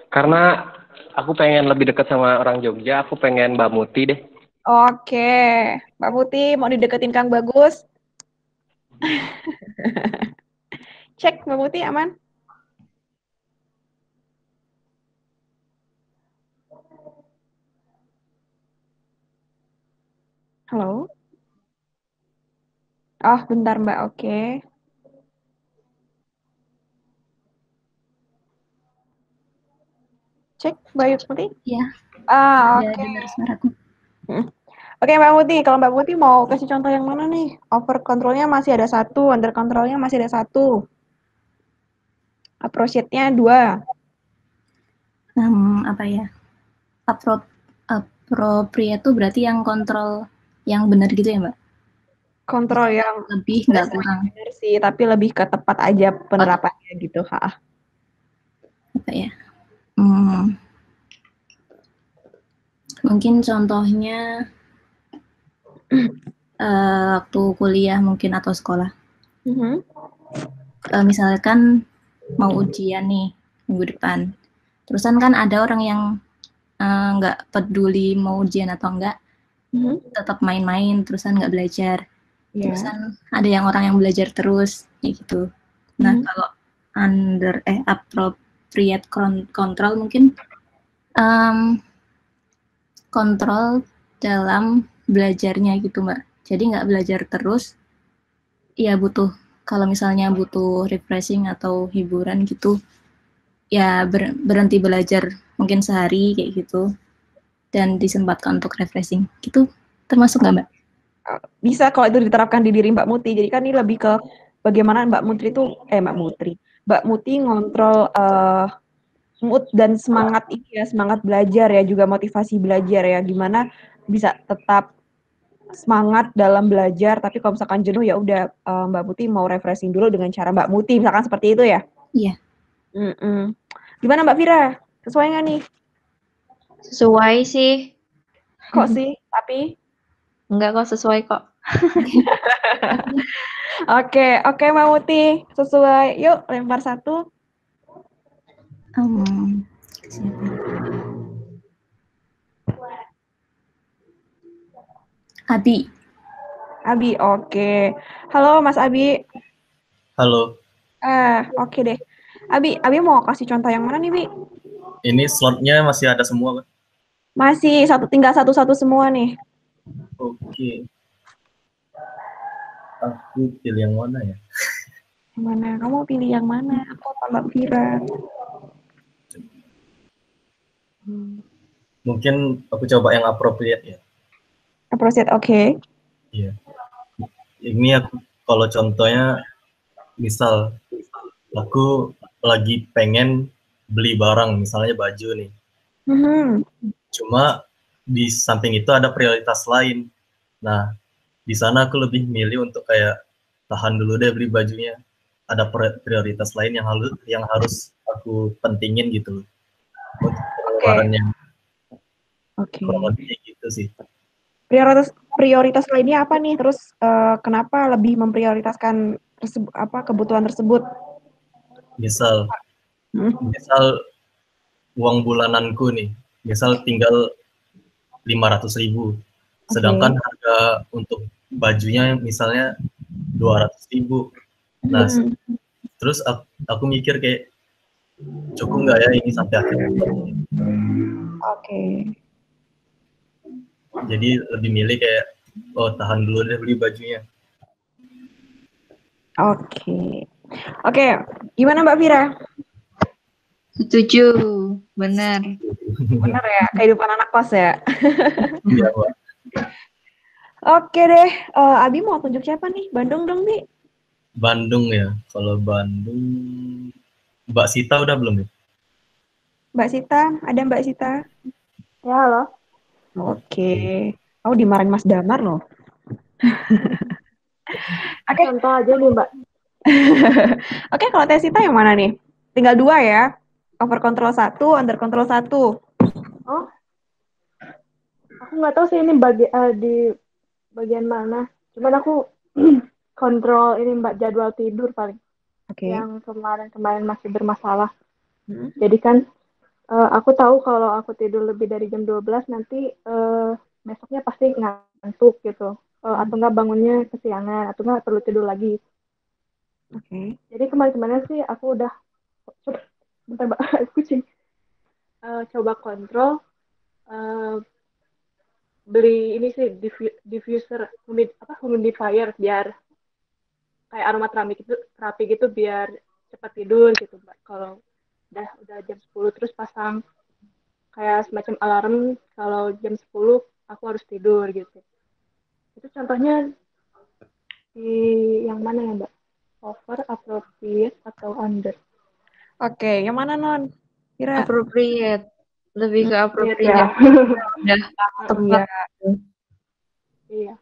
karena aku pengen lebih dekat sama orang Jogja, aku pengen Mbak Muti deh. Oke, Mbak Muti mau dideketin Kang Bagus? Cek Mbak Muti aman? Halo? Oh, bentar Mbak, oke. Cek Mbak Muti? Iya. Oke. Dengar suaraku. Oke Mbak Muti, kalau Mbak Muti mau kasih contoh yang mana nih? Over controlnya masih ada 1, under controlnya masih ada 1. Appreciate-nya 2. Apa ya? Appropriate itu berarti yang kontrol yang benar gitu ya, Mbak? Kontrol yang lebih nggak kurang. Benar sih, tapi lebih ke tepat aja penerapannya gitu, ha. Apa ya? Mungkin contohnya waktu kuliah mungkin atau sekolah. Misalkan mau ujian nih minggu depan. Terusan kan ada orang yang nggak peduli mau ujian atau enggak, tetap main-main, terusan nggak belajar. Terusan ada yang orang yang belajar terus, kayak gitu. Nah, kalau appropriate control mungkin kontrol dalam belajarnya gitu, Mbak. Jadi nggak belajar terus, ya butuh, kalau misalnya butuh refreshing atau hiburan gitu, ya berhenti belajar mungkin sehari kayak gitu, dan disempatkan untuk refreshing. Gitu termasuk nggak, Mbak? Bisa kalau itu diterapkan di diri Mbak Muti. Jadi kan ini lebih ke bagaimana Mbak Muti ngontrol mood dan semangat ini ya, semangat belajar ya, juga motivasi belajar ya, gimana bisa tetap semangat dalam belajar, tapi kalau misalkan jenuh ya udah Mbak Muti mau refreshing dulu dengan cara Mbak Muti, misalkan seperti itu ya? Iya. Gimana Mbak Vira? Sesuai nggak nih? Sesuai sih. Kok sih? Tapi? Enggak kok, sesuai kok. Oke Mbak Muti, sesuai. Yuk, lempar 1. Abi, oke. Halo Mas Abi. Halo. Oke deh. Abi mau kasih contoh yang mana nih, Bi? Ini slotnya masih ada semua, Pak? Masih tinggal satu-satu semua nih. Oke. Aku pilih yang mana ya? Yang mana? Kamu pilih yang mana? Aku apa Mbak Vira? Mungkin aku coba yang appropriate ya. Appropriate, oke. Iya. Ini aku kalau contohnya, misal aku lagi pengen beli barang, misalnya baju nih. Cuma di samping itu ada prioritas lain. Nah, di sana aku lebih milih untuk kayak tahan dulu deh beli bajunya. Ada prioritas lain yang harus aku pentingin gitu loh. Untuk pengeluarannya. Kurang lebih gitu sih. Prioritas lainnya apa nih? Terus kenapa lebih memprioritaskan kebutuhan tersebut? Misal uang bulananku nih, misal tinggal 500.000, sedangkan harga untuk bajunya misalnya 200.000. Nah, terus aku mikir kayak cukup nggak ya ini sampai akhir bulan? Jadi lebih milih kayak tahan dulu deh beli bajunya. Oke. Gimana Mbak Vira? Setuju, benar. Benar ya, kehidupan anak kos ya. Iya, Pak. Oke deh, Abi mau tunjuk siapa nih? Bandung dong, Bi. Bandung ya. Kalau Bandung, Mbak Sita udah belum ya? Mbak Sita, ada Mbak Sita? Ya, halo. Oke. Oh, dimarahin Mas Damar loh. Oke. Contoh aja nih, Mbak. Oke, kalau Tesita yang mana nih? Tinggal 2 ya. Over control 1, under control 1. Oh, aku nggak tahu sih ini di bagian mana. Cuman aku kontrol ini Mbak, jadwal tidur paling. Oke. Yang kemarin masih bermasalah. Jadi kan aku tahu kalau aku tidur lebih dari jam 12 nanti besoknya pasti ngantuk gitu. Atau nggak bangunnya kesiangan, atau nggak perlu tidur lagi. Oke. Jadi kemarin-kemarin sih aku udah bentar Mbak, kucing. Coba kontrol beli ini sih diffuser humidifier biar kayak aromaterapi gitu biar cepat tidur gitu Mbak. Kalau udah jam 10 terus pasang kayak semacam alarm kalau jam 10 aku harus tidur gitu. Itu contohnya di yang mana ya Mbak? Over, appropriate, atau under? Oke, yang mana Non? Kira Appropriate. Lebih ke appropriate. Ya. Udah tepat. Iya,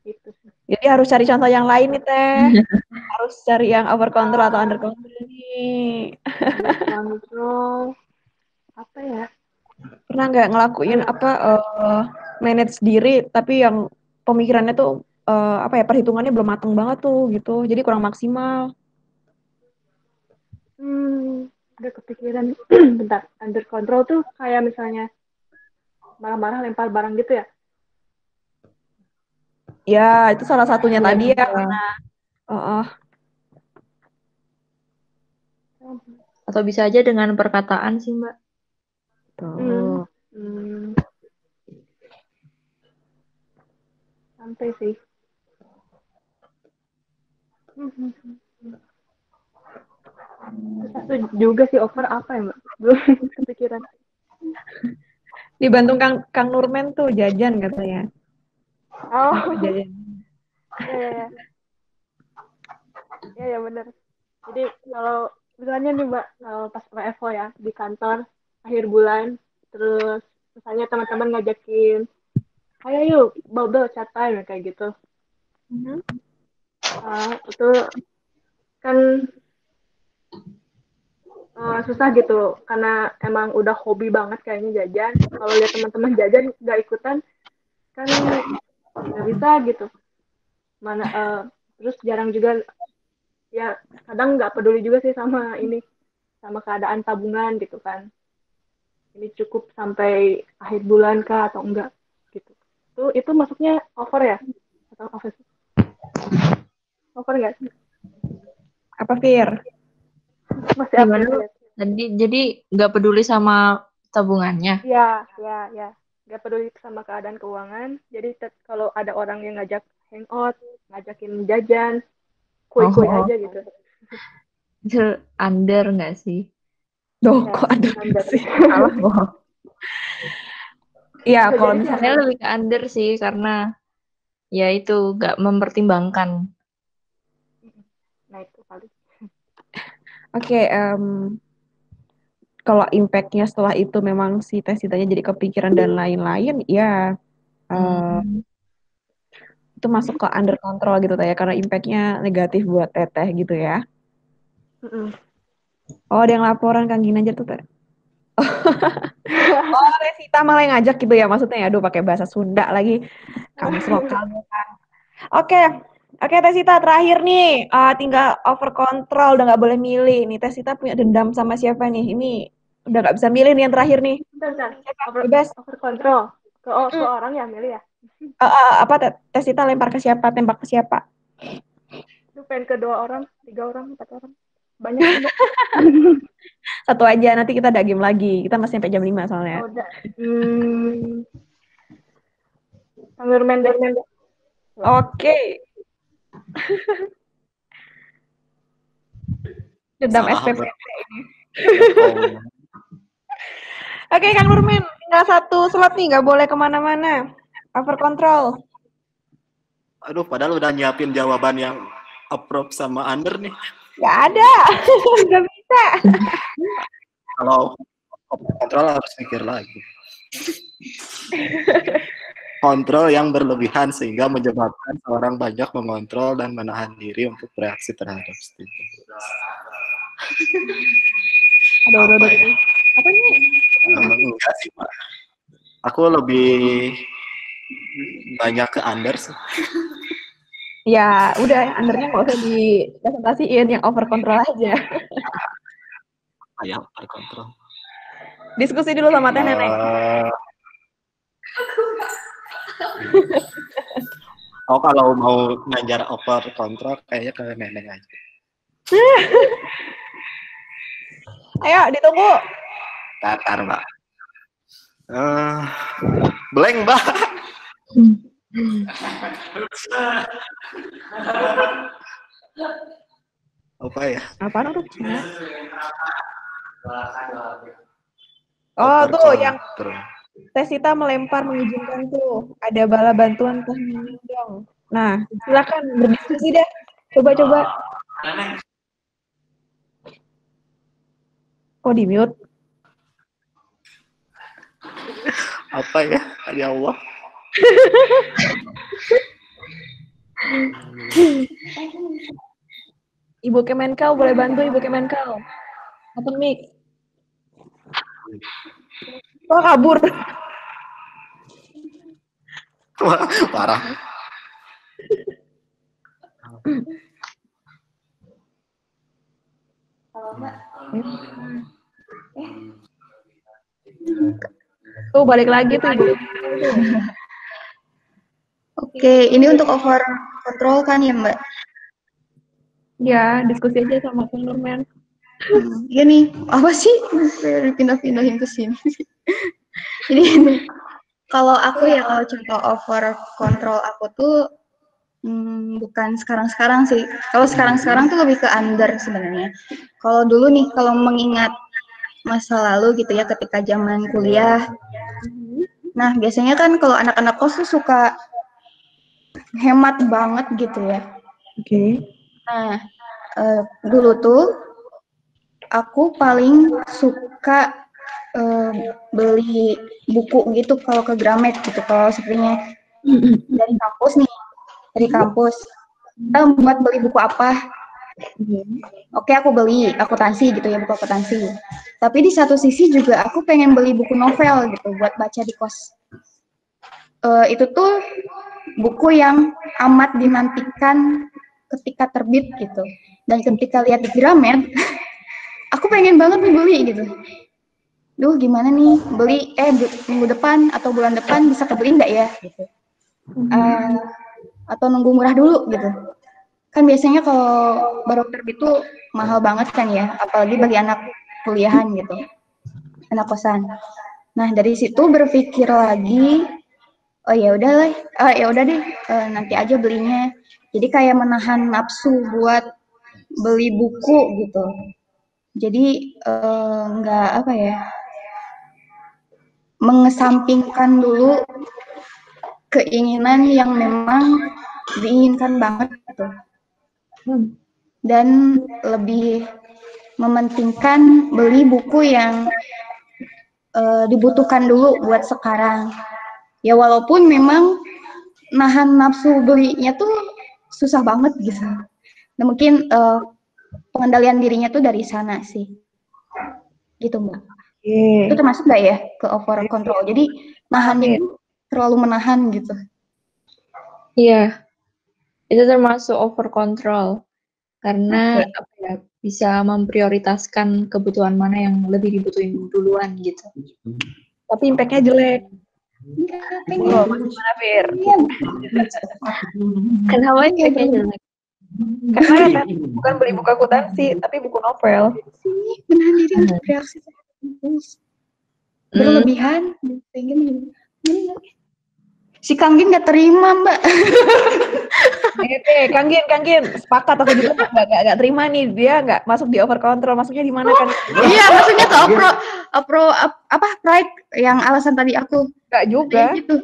itu sih. Jadi harus cari contoh yang lain nih Teh. Harus cari yang over control atau under control nih. Under control apa ya? Pernah nggak ngelakuin manage diri tapi yang pemikirannya tuh perhitungannya belum mateng banget tuh gitu. Jadi kurang maksimal. Udah kepikiran. Bentar, under control tuh kayak misalnya marah-marah lempar barang gitu ya? Ya, itu salah satunya tadi ya. Atau bisa aja dengan perkataan sih, Mbak. Tuh. Sampai sih. Satu juga sih over apa ya, Mbak? Belum kepikiran. Dibantu Kang Nurmen tuh jajan katanya. Oh. Jajan. Ya benar. Jadi kalau misalnya nih Mbak, kalau pas WFO ya di kantor akhir bulan, terus misalnya teman-teman ngajakin, ayo yuk bubble chat time kayak gitu. Itu kan susah gitu karena emang udah hobi banget kayaknya jajan. Kalau lihat teman-teman jajan nggak ikutan kan nggak bisa gitu. Terus jarang juga ya kadang nggak peduli juga sih sama keadaan tabungan gitu kan. Ini cukup sampai akhir bulan kah atau enggak gitu. Itu masuknya over ya atau over? Over nggak? Apa Fir? Masih gimana? Jadi nggak peduli sama tabungannya? Ya. Nggak peduli sama keadaan keuangan. Jadi kalau ada orang yang ngajak hangout, ngajakin jajan, kue-kue aja gitu. Itu under nggak sih? Kok under sih? Salah bohong. Iya, kalau misalnya lebih ke under sih karena ya itu nggak mempertimbangkan. Nah itu kali. Oke, kalau impact-nya setelah itu memang si Tesitanya jadi kepikiran dan lain-lain, ya itu masuk ke under control gitu ya, karena impact-nya negatif buat Teteh gitu ya. Oh, ada yang laporan Kang Ginanjar tuh Teh. Oh, Tesita malah yang ngajak gitu ya maksudnya ya. Aduh, pakai bahasa Sunda lagi. Kamus lokal kan. Oke, Tesita terakhir nih. Tinggal over control, udah nggak boleh milih. Nih Tesita punya dendam sama siapa nih? Ini udah nggak bisa milih nih yang terakhir nih. Bentar. Bebas. Over control. Ke orang ya milih ya? Tesita lempar ke siapa? Tembak ke siapa? Itu pengen ke 2 orang, 3 orang, 4 orang. Banyak juga. Satu aja, nanti kita ada game lagi. Kita masih sampai jam 5 soalnya. Udah. Kameramen deh. Oke. Dendam SPP ini. Oke, Kang Nurmen, tinggal 1 slot nih, nggak boleh kemana-mana. Over control. Aduh, padahal udah nyiapin jawaban yang approve sama under nih. Nggak ada, nggak bisa. Kalau over control harus mikir lagi. kontrol yang berlebihan sehingga menyebabkan orang banyak mengontrol dan menahan diri untuk bereaksi terhadap stimulus. Aduh. Ya? Apa nih? Enggak sih, Pak. Aku lebih banyak ke under sih. Ya, udah undernya nggak usah dipresentasiin, yang over control aja. Kayak over control. Diskusi dulu sama Teh Neneng. Oh, kalau mau ngajar over control kayaknya ke Neneng aja. Ayo, ditunggu. Tatar, Mbak. Blank, Mbak. Apa ya? Apaan tuh? Oh, tuh yang Tesita melempar mengizinkan tuh. Ada bala bantuan Teh Neneng dong. Nah, silakan berdiskusi deh. Coba. Kok di-mute? Apa ya? Ya Allah. Ibu Kemenkau boleh bantu Ibu Kemenkau. Open mic. Oh, kabur. Wah, parah. Tuh balik lagi tuh Ibu. Oke, ini untuk over control kan ya Mbak? Ya, diskusi aja sama Kang Nurman. Iya nih, apa sih? Saya pindah-pindahin ke sini. Jadi kalau aku ya, kalau contoh over control aku tuh bukan sekarang-sekarang sih. Kalau sekarang-sekarang tuh lebih ke under sebenarnya. Kalau dulu nih, kalau mengingat masa lalu gitu ya, ketika zaman kuliah. Nah, biasanya kan kalau anak-anak kos tuh suka hemat banget gitu ya. Oke. Nah, dulu tuh aku paling suka beli buku gitu kalau ke Gramet gitu, kalau sepertinya dari kampus nih, dari kampus. Kita buat beli buku apa? Oke, aku beli akuntansi gitu ya, buku akuntansi. Tapi di satu sisi juga aku pengen beli buku novel gitu buat baca di kos. Itu tuh buku yang amat dinantikan ketika terbit gitu. Dan ketika lihat di Gramet, aku pengen banget nih beli gitu. Duh, gimana nih beli minggu depan atau bulan depan bisa kebeli nggak ya gitu. Atau nunggu murah dulu gitu. Kan biasanya kalau baru terbit tuh mahal banget kan ya, apalagi bagi anak kuliahan gitu, anak kosan. Nah, dari situ berpikir lagi, oh ya udah deh, nanti aja belinya. Jadi kayak menahan nafsu buat beli buku gitu. Jadi nggak apa ya, mengesampingkan dulu keinginan yang memang diinginkan banget gitu. Dan lebih mementingkan beli buku yang dibutuhkan dulu buat sekarang. Ya walaupun memang nahan nafsu belinya tuh susah banget gitu. Nah, mungkin pengendalian dirinya tuh dari sana sih. Gitu Mbak. Itu termasuk nggak ya ke over control? Jadi nahannya terlalu menahan gitu. Iya, itu termasuk over control. Karena apa ya, bisa memprioritaskan kebutuhan mana yang lebih dibutuhin duluan gitu. Tapi impact-nya jelek. Oh, mana Fir? Kenapa impact-nya jelek? Karena bukan beli buku akuntansi, tapi buku novel. Menahan diri untuk bereaksi berlebihan, pengen si Kanggin nggak terima Mbak. Kang Gin, sepakat aku juga nggak terima nih, dia nggak masuk di over control, masuknya di mana kan? Iya, maksudnya ke pride yang alasan tadi aku. Nggak juga. Gitu.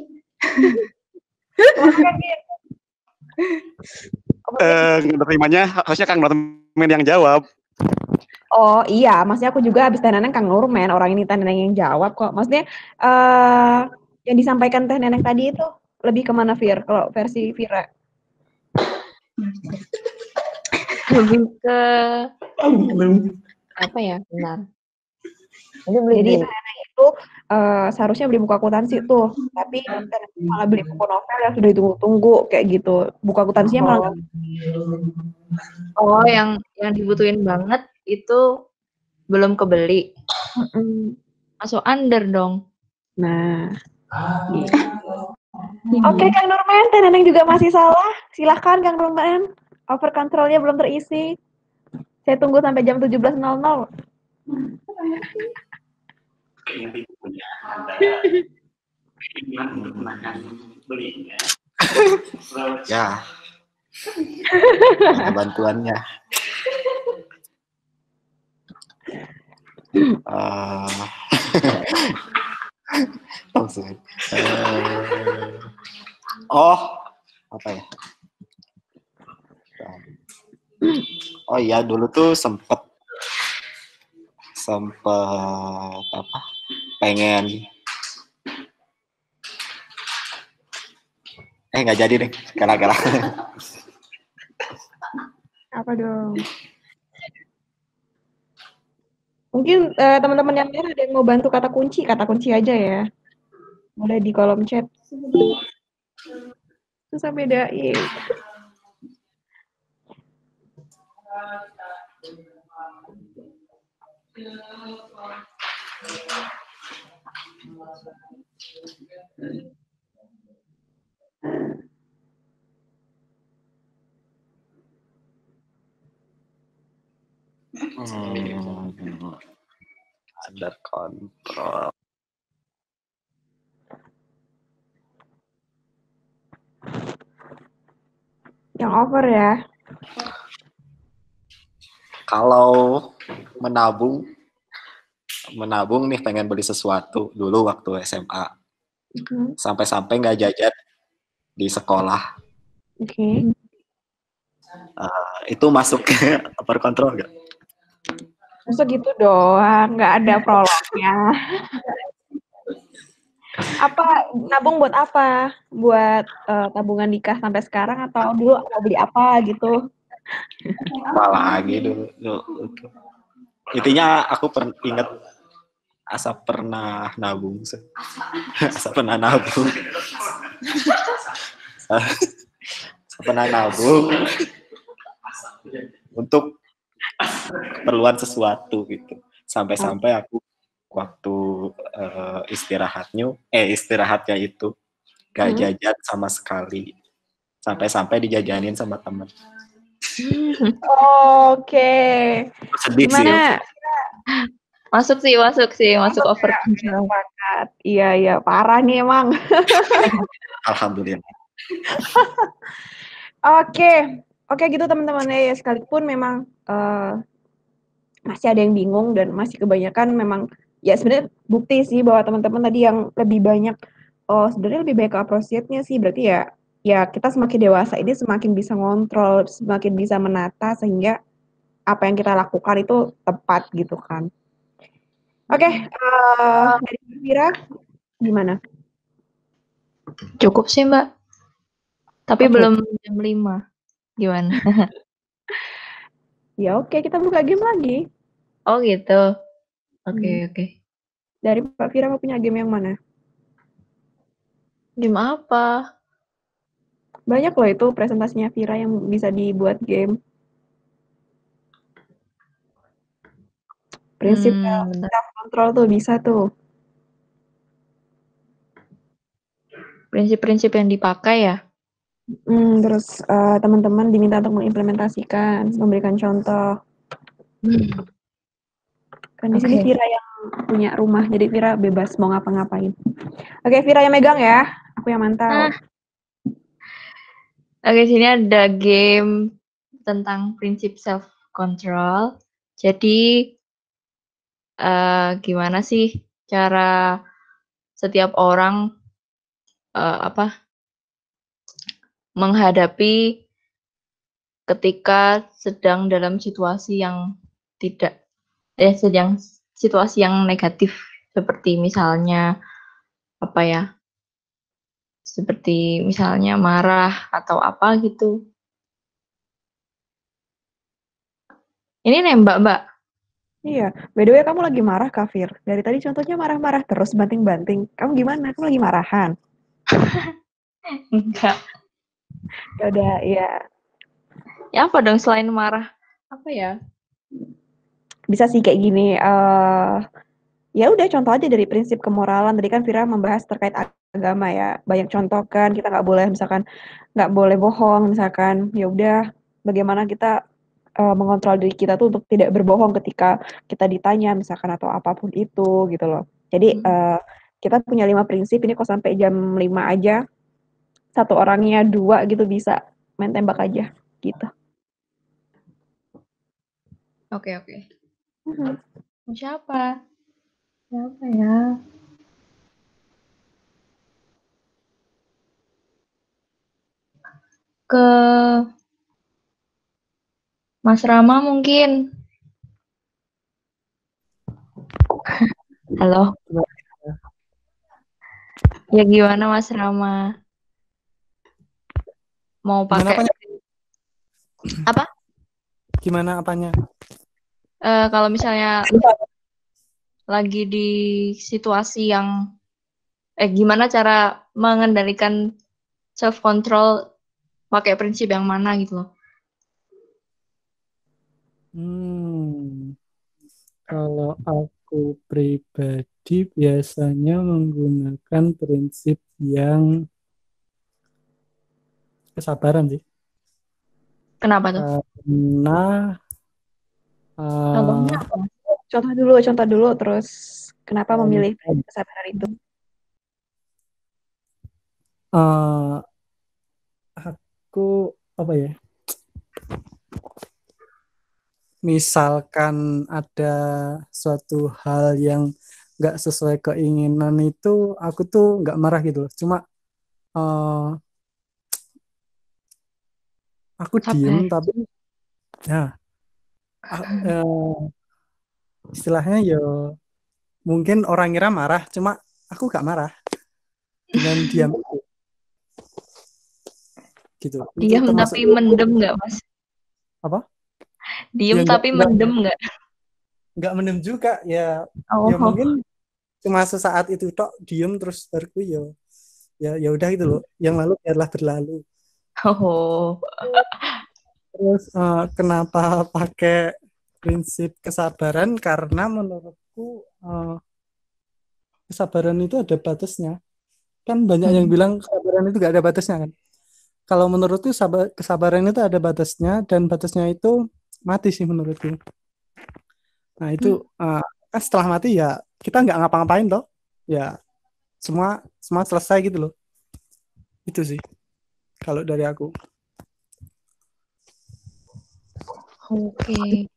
Nggak terimanya harusnya Kang Nurman yang jawab. Oh iya, maksudnya aku juga habis Teh Neneng Kang Nurman, orang ini Teh Neneng yang jawab kok. Maksudnya yang disampaikan Teh Neneng tadi itu lebih kemana, Fir? Kalau versi Vira? Lebih ke apa ya? Benar. Jadi Teh Neneng itu seharusnya beli buku akuntansi tuh, tapi Teh Neneng malah beli buku novel yang sudah ditunggu-tunggu kayak gitu. Buku akuntansinya malah Oh, yang dibutuhin banget itu belum kebeli. Masuk under dong. Nah. Oke, Kang Nurman, Teh Neneng juga masih salah. Silahkan Kang Nurman. Over control-nya belum terisi. Saya tunggu sampai jam 17.00. Ya. Ada bantuannya. Oh, apa ya? Oh iya, dulu tuh sempet apa? Pengen. Nggak jadi deh, gara-gara. Apa dong? Mungkin teman-teman yang lain ada yang mau bantu kata kunci aja ya. Boleh di kolom chat. Susah bedain. Under control. Yang over ya. Kalau menabung nih pengen beli sesuatu dulu waktu SMA. Sampai-sampai nggak jajan di sekolah. Oke. Itu masuk ke over control nggak? Masa gitu doang, nggak ada prolognya. Apa nabung buat apa? Buat tabungan nikah sampai sekarang atau dulu mau beli apa gitu? Apalagi dulu. Intinya aku ingat asa pernah nabung. Asa pernah nabung untuk keperluan sesuatu gitu. Sampai-sampai aku waktu istirahatnya itu gak jajan sama sekali. Sampai-sampai dijajanin sama temen. Oke. Sedih gimana? sih. Masuk over control. Iya, parah nih emang. Alhamdulillah. Oke gitu teman-teman ya, sekalipun memang masih ada yang bingung dan masih kebanyakan memang ya sebenarnya bukti sih bahwa teman-teman tadi yang lebih banyak sebenarnya lebih baik ke appreciate-nya sih, berarti ya kita semakin dewasa ini semakin bisa ngontrol, semakin bisa menata sehingga apa yang kita lakukan itu tepat gitu kan. Oke, dari Vira gimana? Cukup sih, Mbak. Tapi belum jam 5. Gimana? Ya oke, kita buka game lagi. Oh gitu. Oke. Dari Pak Vira mau punya game yang mana? Game apa? Banyak loh itu presentasinya Vira yang bisa dibuat game. Prinsip self-control tuh bisa tuh. Prinsip-prinsip yang dipakai ya? Terus teman-teman diminta untuk mengimplementasikan, memberikan contoh. Kan di sini Vira yang punya rumah, jadi Vira bebas mau ngapa-ngapain. Oke, Vira yang megang ya, aku yang mantau. Oke, sini ada game tentang prinsip self control. Jadi gimana sih cara setiap orang menghadapi ketika sedang dalam situasi yang situasi yang negatif, seperti misalnya seperti misalnya marah atau apa gitu. Ini nembak, Mbak. Iya, by the way kamu lagi marah, Kafir. Dari tadi contohnya marah-marah terus, banting-banting. Kamu gimana? Kamu lagi marahan? Enggak. Ya udah, ya. Ya apa dong selain marah? Apa ya? Bisa sih kayak gini. Ya udah contoh aja dari prinsip kemoralan. Tadi kan Vira membahas terkait agama ya. Banyak contoh kan, kita nggak boleh misalkan nggak boleh bohong misalkan. Ya udah, bagaimana kita mengontrol diri kita tuh untuk tidak berbohong ketika kita ditanya misalkan atau apapun itu gitu loh. Jadi kita punya 5 prinsip ini kok sampai jam 5 aja. Satu orangnya 2 gitu bisa main tembak aja gitu. Oke. Siapa? Siapa ya? Ke Mas Rama mungkin. Halo. Ya gimana Mas Rama? Mau pakai apa? Gimana apanya? Kalau misalnya lagi di situasi yang gimana cara mengendalikan self control pakai prinsip yang mana gitu loh. Kalau aku pribadi biasanya menggunakan prinsip yang kesabaran sih. Kenapa tuh? Karena contohnya apa? Contoh dulu terus kenapa memilih kesabaran itu? Aku apa ya? Misalkan ada suatu hal yang nggak sesuai keinginan itu, aku tuh nggak marah gitu loh. Cuma aku diem tapi ya istilahnya ya mungkin orang kira marah, cuma aku gak marah dengan diam itu. Gitu. Diam tapi mendem nggak Mas? Apa? Diem ya, tapi mendem nggak? Nggak mendem juga ya. Ya mungkin cuma sesaat itu tok diem terus baru ya udah gitu loh. Yang lalu biarlah berlalu. Terus kenapa pakai prinsip kesabaran? Karena menurutku kesabaran itu ada batasnya. Kan banyak yang bilang kesabaran itu gak ada batasnya kan. Kalau menurutku kesabaran itu ada batasnya dan batasnya itu mati sih menurutku. Nah itu kan setelah mati ya kita nggak ngapa-ngapain toh. Ya semua selesai gitu loh. Itu sih kalau dari aku. Oke.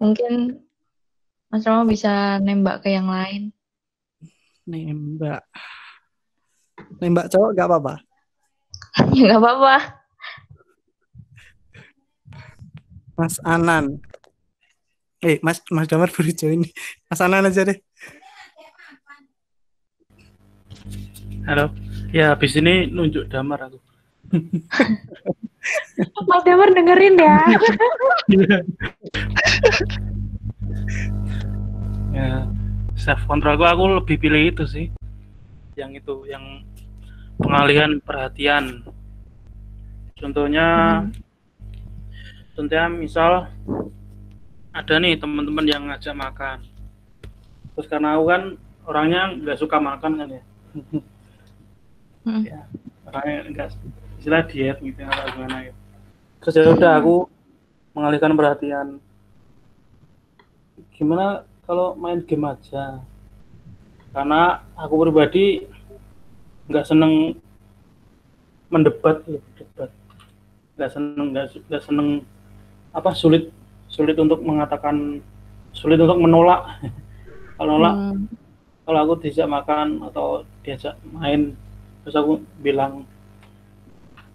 Mungkin Mas Rama bisa nembak ke yang lain. Nembak cowok gak apa-apa? Ya gak apa-apa. Mas Anan. Mas Damar baru join. Mas Anan aja deh. Halo. Ya habis ini nunjuk Damar aku. Mas Damar dengerin ya. Ya, self control aku lebih pilih itu sih. Yang pengalihan perhatian. Contohnya misal ada nih teman-teman yang ngajak makan. Terus karena aku kan orangnya nggak suka makan kan ya. Ya, orangnya nggak istilah diet gitu atau gimana gitu. Terus ya udah aku mengalihkan perhatian. Gimana kalau main game aja? Karena aku pribadi nggak seneng mendebat, nggak seneng apa sulit untuk mengatakan, sulit untuk menolak. Kalau aku diajak makan atau diajak main terus aku bilang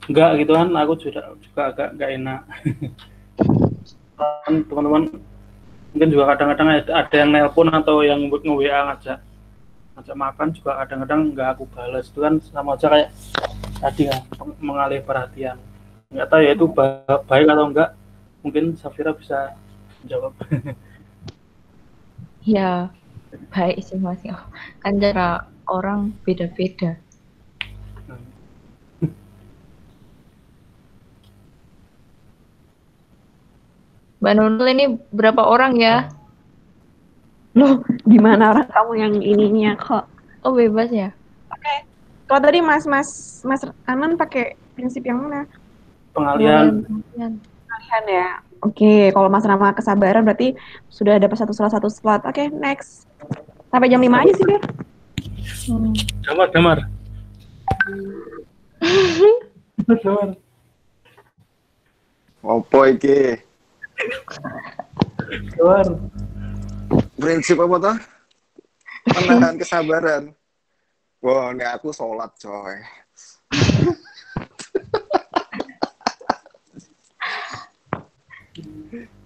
enggak gitu kan, aku juga agak nggak enak. Kan teman-teman mungkin juga kadang-kadang ada yang nelpon atau yang nge-WA ngajak ngajak makan juga kadang-kadang nggak aku balas, itu kan sama aja kayak tadi kan mengalih perhatian. Nggak tahu ya itu baik atau enggak, mungkin Safira bisa jawab. Ya, baik sih Mas. Kan cara orang beda-beda. Mbak Nurul ini berapa orang ya? Loh, gimana orang kamu yang ininya kok? Oh, bebas ya? Oke. Kalau tadi Mas Anan pakai prinsip yang mana? Pengalihan. Pengalihan ya. Oke, kalau Mas Rama kesabaran berarti sudah dapat salah satu slot. Oke, next. Sampai jam 5 aja sih, Ber. Damar. Opo iki? Prinsip apa toh? Menahan kesabaran. Wah, ini aku sholat coy.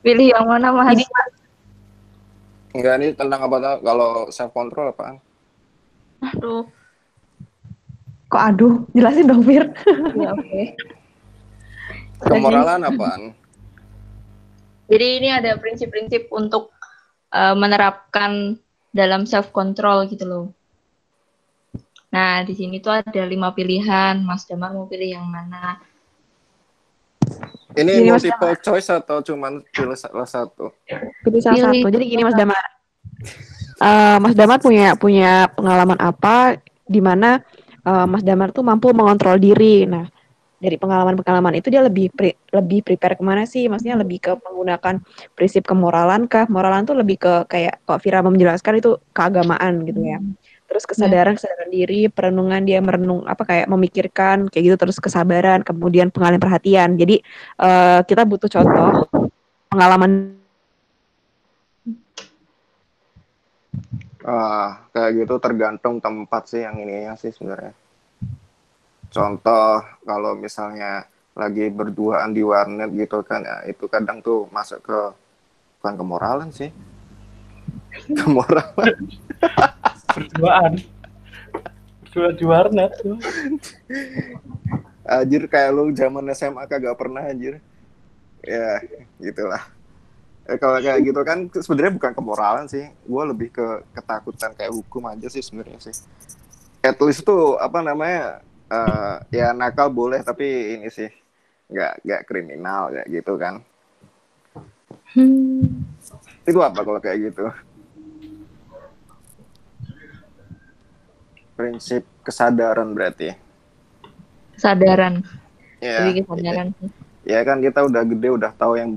Pilih yang mana Mas? Enggak, ini tentang apa toh? Kalau self control apaan? Aduh. Kok aduh? Jelasin dong, Fir. Ya, oke. Kemoralan apaan? Jadi ini ada prinsip-prinsip untuk menerapkan dalam self control gitu loh. Nah, di sini tuh ada 5 pilihan. Mas Damar mau pilih yang mana? Ini multiple choice atau cuman pilih salah satu? Pilih salah satu. Jadi gini Mas Damar. Mas Damar punya pengalaman apa di mana Mas Damar tuh mampu mengontrol diri. Nah, dari pengalaman-pengalaman itu dia lebih prepare kemana sih? Maksudnya lebih ke menggunakan prinsip kemoralan kah? Moralan tuh lebih ke kayak kok Vira menjelaskan itu keagamaan gitu ya. Terus kesadaran diri, perenungan dia merenung kayak memikirkan kayak gitu, terus kesabaran, kemudian pengalihan perhatian. Jadi kita butuh contoh pengalaman. Kayak gitu tergantung tempat sih yang ininya sih sebenarnya. Contoh kalau misalnya lagi berduaan di warnet gitu kan ya, itu kadang tuh masuk ke bukan kemoralan sih. Kemoralan. Berdua di warnet tuh. Anjir, kayak lu zaman SMA kagak pernah anjir. Ya, gitulah. Kalau kayak gitu kan sebenarnya bukan kemoralan sih. Gue lebih ke ketakutan kayak hukum aja sih sebenarnya sih. At least tuh ya nakal boleh, tapi ini sih nggak kriminal kayak gitu kan. Itu apa kalau kayak gitu? Prinsip kesadaran berarti. Kesadaran. Ya. Lebih kesadaran sih. Ya kan kita udah gede, udah tahu yang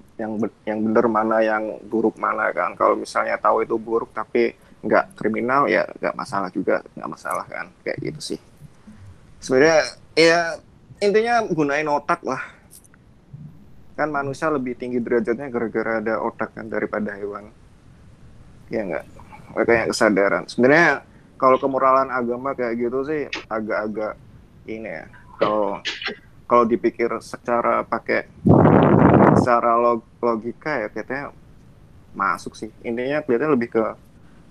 benar mana, yang buruk mana kan. Kalau misalnya tahu itu buruk tapi nggak kriminal ya nggak masalah juga, nggak masalah kan, kayak gitu sih. Sebenarnya ya intinya gunain otak lah. Kan manusia lebih tinggi derajatnya gara-gara ada otak kan daripada hewan. Ya nggak? Kayak kesadaran. Sebenarnya kalau kemoralan agama kayak gitu sih agak-agak ini ya. Kalau dipikir secara logika ya katanya masuk sih. Intinya kelihatannya lebih ke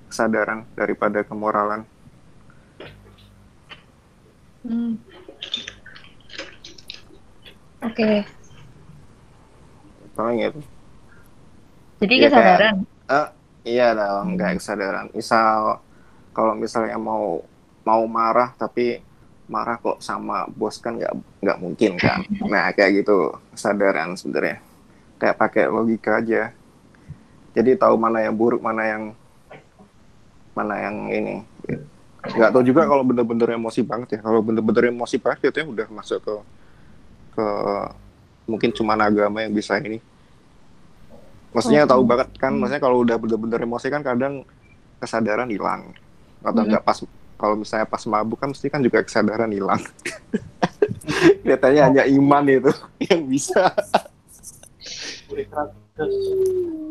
kesadaran daripada kemoralan. Oke. Paling itu. Jadi ya, kesadaran. Iya dong, kayak kesadaran. Misal kalau misalnya mau marah tapi marah kok sama bos kan nggak mungkin kan. Nah kayak gitu kesadaran sebenarnya. Kayak pakai logika aja. Jadi tahu mana yang buruk, mana yang ini. Nggak tahu juga kalau bener-bener emosi banget ya. Kalau bener-bener emosi banget itu udah masuk ke mungkin cuma agama yang bisa ini. Maksudnya tahu banget kan. Maksudnya kalau udah bener-bener emosi kan kadang kesadaran hilang. Atau nggak pas, kalau misalnya pas mabuk kan mesti kan juga kesadaran hilang. Kelihatannya hanya iman itu yang bisa.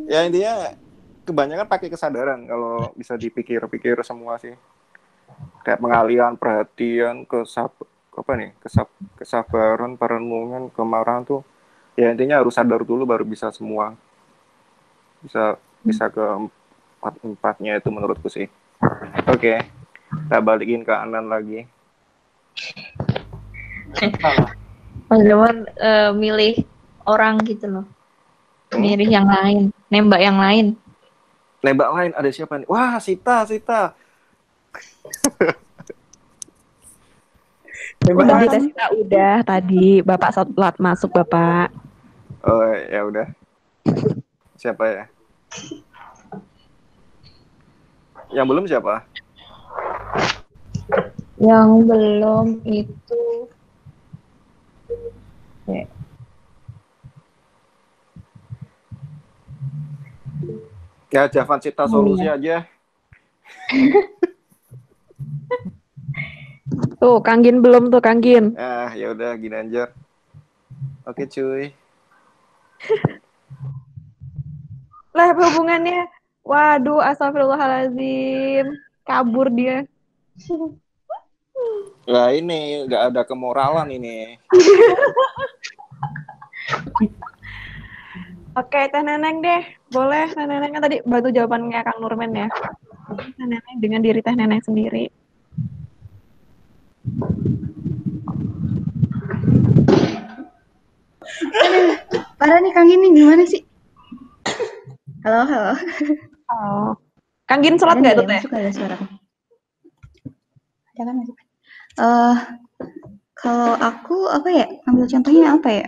Ya intinya kebanyakan pakai kesadaran kalau bisa dipikir-pikir semua sih. Kayak pengalihan perhatian, kesabaran, perenungan, kemarahan tuh. Ya intinya harus sadar dulu baru bisa semua. Bisa ke empatnya itu menurutku sih. Oke. Tak balikin ke Anan lagi. Mas Damar milih orang gitu loh. Milih yang lain, nembak yang lain. Nembak lain ada siapa nih? Wah, Sita. Udah dites kita udah tadi Bapak sholat masuk Bapak. Oh ya udah. Siapa ya? Yang belum siapa? Yang belum itu ya Javan Cipta Solusi aja. Tuh, Kang Gin belum tuh, Kang Gin. Ya udah gini aja. Oke, cuy. Lah hubungannya. Waduh, astagfirullahaladzim. Kabur dia. Lah ini nggak ada kemoralan ini. Oke, Teh Neneng deh. Boleh, Teh Neneng kan tadi bantu jawabannya Kang Nurmen ya. Teh Neneng dengan diri Teh Neneng sendiri. Parah nih Kang Gini gimana sih? Halo. Oh. Kang Gin sholat nggak tuh Teh? Masuk ada suara. Ada kan masuk. Kalau aku apa ya? Ambil contohnya apa ya?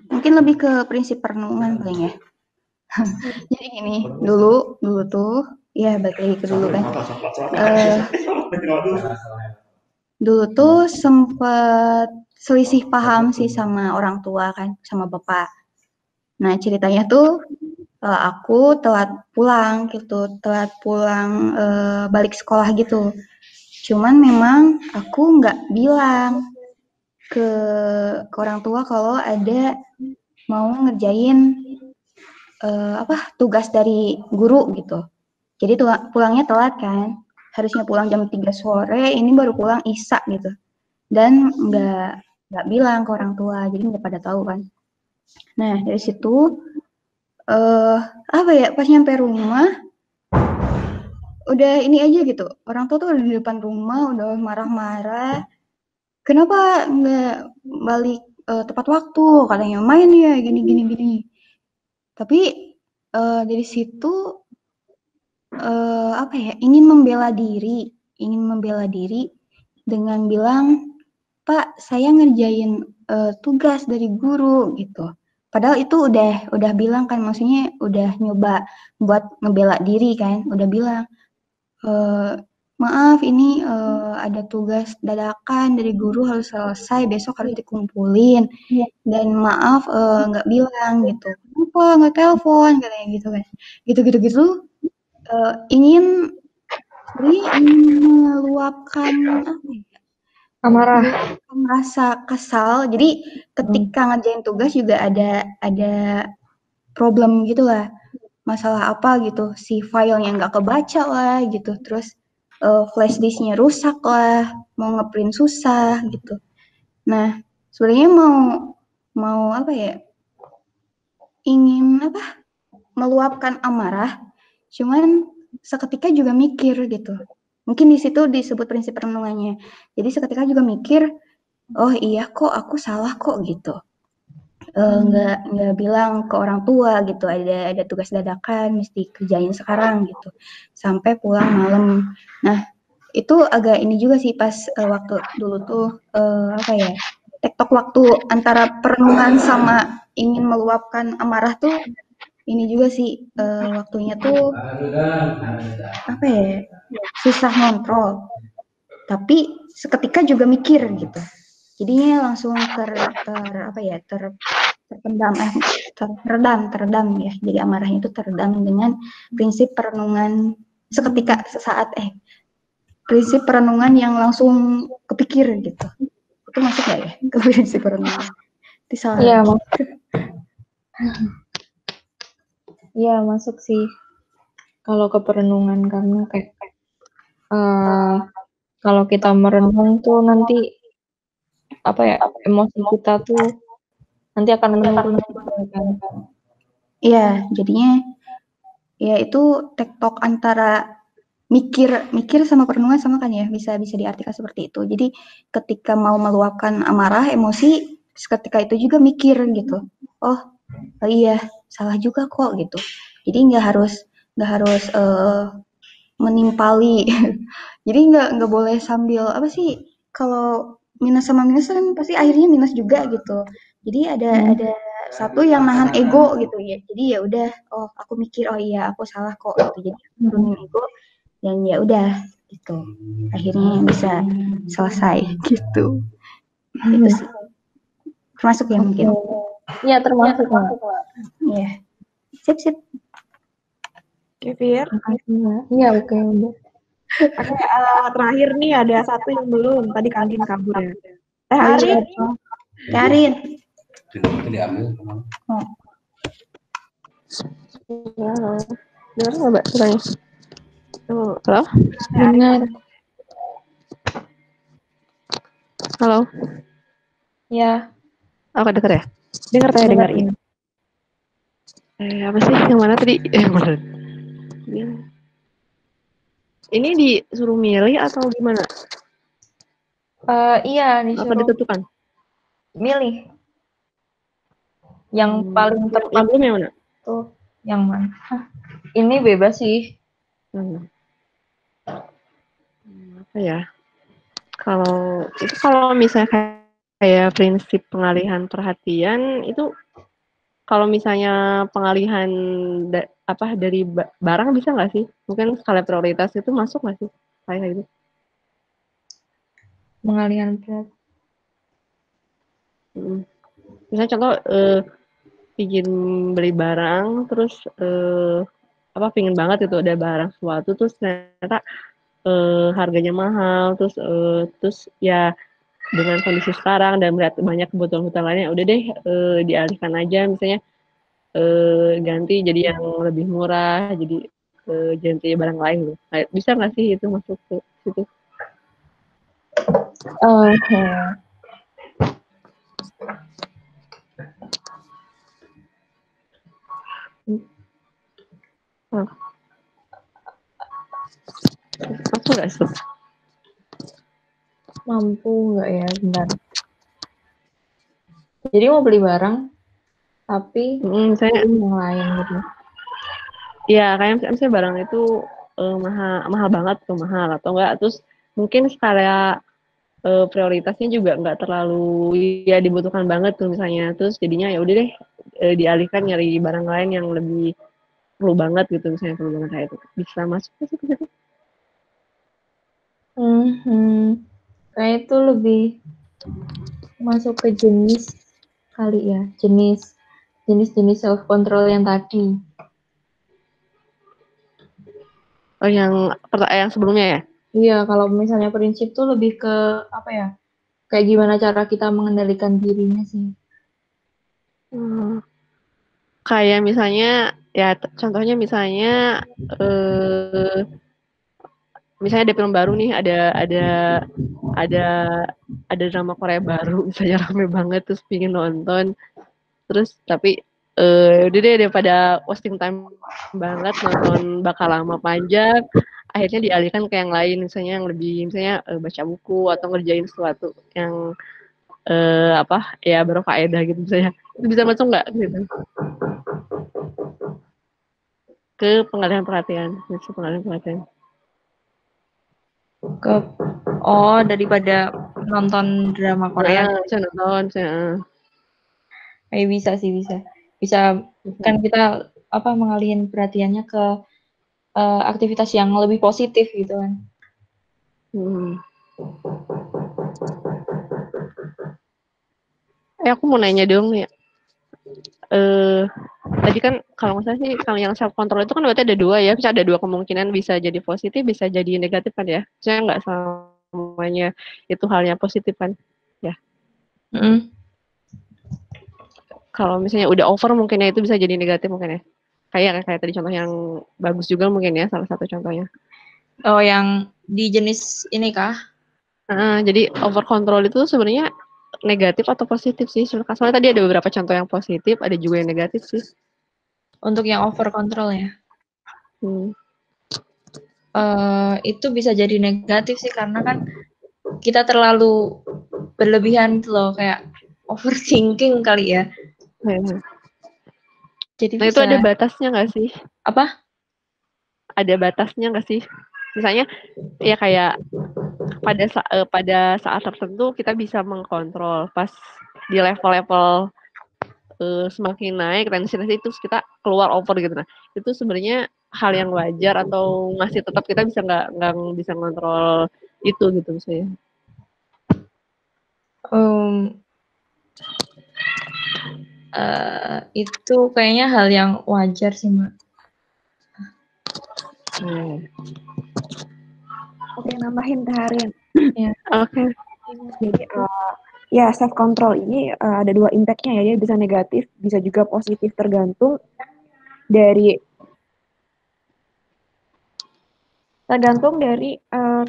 Mungkin lebih ke prinsip perenungan paling ya. Jadi gini, dulu tuh, ya balik lagi ke dulu kan. Dulu tuh sempat selisih paham sih sama orang tua kan, sama bapak. Nah ceritanya tuh aku telat pulang gitu, balik sekolah gitu. Cuman memang aku nggak bilang ke orang tua kalau ada mau ngerjain tugas dari guru gitu. Jadi pulangnya telat kan, harusnya pulang jam 3 sore, ini baru pulang isya gitu. Dan nggak bilang ke orang tua, jadi nggak pada tahu kan. Nah dari situ pas nyampe rumah udah ini aja gitu, orang tua tuh udah di depan rumah udah marah-marah, kenapa nggak balik tepat waktu, katanya main ya gini. Tapi dari situ ingin membela diri dengan bilang, Pak saya ngerjain tugas dari guru gitu. Padahal itu udah bilang kan, maksudnya udah nyoba buat ngebela diri kan, udah bilang maaf ini ada tugas dadakan dari guru harus selesai, besok harus dikumpulin, dan maaf nggak bilang gitu, kenapa nggak telepon katanya gitu kan, gitu ingin meluapkan amarah, merasa kesal. Jadi ketika ngerjain tugas juga ada problem gitu lah, masalah apa gitu, si filenya nggak kebaca lah gitu, terus flash disknya rusak lah, mau ngeprint susah gitu. Nah sebenarnya mau apa ya, ingin meluapkan amarah, cuman seketika juga mikir gitu. Mungkin di situ disebut prinsip renungannya. Jadi seketika juga mikir, oh iya kok aku salah kok gitu. Nggak bilang ke orang tua gitu, ada tugas dadakan mesti kerjain sekarang gitu, sampai pulang malam. Nah itu agak ini juga sih pas waktu dulu tuh tektok waktu antara perenungan sama ingin meluapkan amarah tuh ini juga sih waktunya tuh susah ngontrol, tapi seketika juga mikir gitu, jadinya langsung teredam ya, jadi amarahnya itu teredam dengan prinsip perenungan seketika, sesaat prinsip perenungan yang langsung kepikir gitu. Itu masuk nggak ya ke prinsip perenungan? Iya, iya masuk sih kalau ke perenungan, karena kayak kalau kita merenung tuh nanti emosi kita tuh nanti akan menurun kan. Iya, jadinya ya itu tektok antara mikir sama perenungan sama kan ya, bisa diartikan seperti itu. Jadi ketika mau meluapkan amarah, emosi, ketika itu juga mikir gitu. Oh iya, salah juga kok gitu. Jadi nggak harus menimpali. Jadi nggak boleh sambil apa sih, kalau minus sama minus kan pasti akhirnya minus juga gitu. Jadi ada satu yang nahan ego gitu ya. Jadi ya udah, oh aku mikir, oh iya aku salah kok gitu. Jadi turunin ego dan ya udah gitu. Akhirnya bisa selesai gitu. Itu sih. Termasuk ya mungkin. Iya, termasuk. Iya. Sip. Oke, Fir. Iya, oke, udah. Oke, terakhir nih ada satu yang belum. Tadi Kandin kabur ya. Arin. Karin. Dengar nggak, Mbak? Tanya. Halo? Dengar. Halo? Ya. Aku dengar ya? Dengar saya dengar. Apa sih? Yang mana tadi? Mana? Ini disuruh milih atau gimana? Iya, disuruh. Apa ditentukan? Milih. Yang paling tepat. Yang belum yang mana? Tuh, yang mana? Ini bebas sih. Apa ya? Kalau misalnya kayak prinsip pengalihan perhatian itu, kalau misalnya pengalihan dari barang bisa nggak sih? Mungkin skala prioritas itu masuk nggak sih? Kayak gitu. Pengalihan perhatian. Misalnya contoh, pingin beli barang, terus pingin banget itu ada barang suatu, terus ternyata harganya mahal, terus ya dengan kondisi sekarang dan melihat banyak kebutuhan lainnya, udah deh dialihkan aja, misalnya ganti jadi yang lebih murah, jadi ganti barang lain gitu. Bisa nggak sih itu masuk ke situ? Mampu nggak sih? Mampu nggak ya, bentar. Jadi mau beli barang, tapi misalnya yang lain gitu. Iya, kayak misalnya barang itu mahal banget tuh, mahal atau enggak, terus mungkin skala prioritasnya juga nggak terlalu ya dibutuhkan banget tuh misalnya, terus jadinya ya udah deh dialihkan nyari barang lain yang lebih perlu banget gitu, misalnya perlu banget kayak itu. Bisa masuk ke situ? Kayak itu lebih masuk ke jenis kali ya, jenis self control yang tadi. Oh, yang sebelumnya ya? Iya, kalau misalnya prinsip tuh lebih ke apa ya? Kayak gimana cara kita mengendalikan dirinya sih. Kayak misalnya ya contohnya misalnya misalnya ada film baru nih, ada drama Korea baru misalnya rame banget, terus pingin nonton, terus tapi udah deh daripada wasting time banget nonton bakal lama panjang, akhirnya dialihkan ke yang lain, misalnya yang lebih, misalnya baca buku atau ngerjain sesuatu yang ya berfaedah gitu misalnya. Itu bisa masuk nggak gitu ke pengalihan perhatian? Daripada nonton drama Korea. Bisa sih, bisa kan kita mengalihin perhatiannya ke aktivitas yang lebih positif gitu kan. Aku mau nanya dong ya. Tadi kan kalau nggak salah sih, kalau yang self control itu kan berarti ada dua ya, bisa ada dua kemungkinan, bisa jadi positif, bisa jadi negatif kan ya. Saya nggak semuanya itu halnya positif kan ya. Kalau misalnya udah over mungkin ya itu bisa jadi negatif mungkin ya. Kayak tadi contoh yang bagus juga mungkin ya, salah satu contohnya. Oh, yang di jenis ini kah? Jadi over control itu sebenarnya negatif atau positif sih? Soalnya tadi ada beberapa contoh yang positif, ada juga yang negatif sih. Untuk yang over control ya? Itu bisa jadi negatif sih karena kan kita terlalu berlebihan gitu loh, kayak overthinking kali ya. Jadi Nah itu ada batasnya nggak sih? Apa? Ada batasnya nggak sih? Misalnya ya kayak pada saat tertentu kita bisa mengkontrol, pas di level-level semakin naik tensi itu kita keluar over gitu. Nah itu sebenarnya hal yang wajar atau masih tetap kita nggak bisa kontrol itu gitu misalnya? Itu kayaknya hal yang wajar sih, Mbak. Oke, nambahin Taharin. Ya. Oke. Jadi ya self control ini ada dua impact-nya ya, dia bisa negatif, bisa juga positif tergantung dari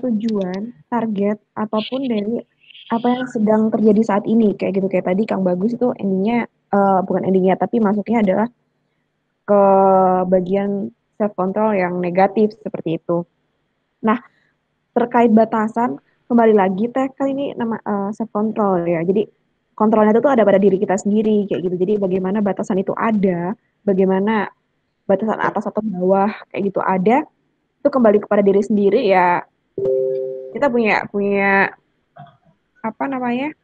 tujuan, target ataupun dari apa yang sedang terjadi saat ini kayak gitu. Kayak tadi Kang Bagus itu endingnya bukan endingnya tapi masuknya adalah ke bagian self control yang negatif seperti itu. Nah, terkait batasan kembali lagi kali ini nama self control ya. Jadi kontrolnya itu ada pada diri kita sendiri kayak gitu. Jadi bagaimana batasan itu ada, bagaimana batasan atas atau bawah kayak gitu ada, itu kembali kepada diri sendiri ya. Kita punya apa namanya?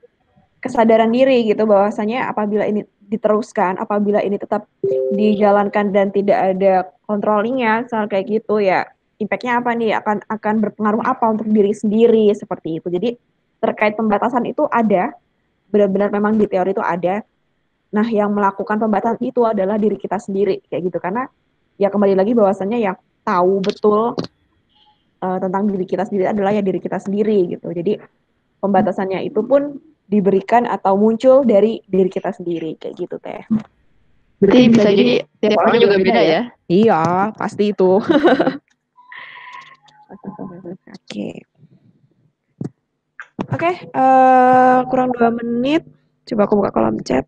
Kesadaran diri gitu bahwasanya apabila ini diteruskan, apabila ini tetap dijalankan dan tidak ada controllingnya, soal kayak gitu ya, impact-nya apa nih, akan berpengaruh apa untuk diri sendiri seperti itu. Jadi terkait pembatasan itu ada, benar-benar memang di teori itu ada. Nah, yang melakukan pembatasan itu adalah diri kita sendiri kayak gitu, karena ya kembali lagi bahwasanya yang tahu betul tentang diri kita sendiri adalah ya diri kita sendiri gitu. Jadi pembatasannya itu pun diberikan atau muncul dari diri kita sendiri kayak gitu teh. Berarti bisa jadi tiap orang juga beda ya? Iya, pasti itu. Oke, kurang 2 menit. Coba aku buka kolom chat.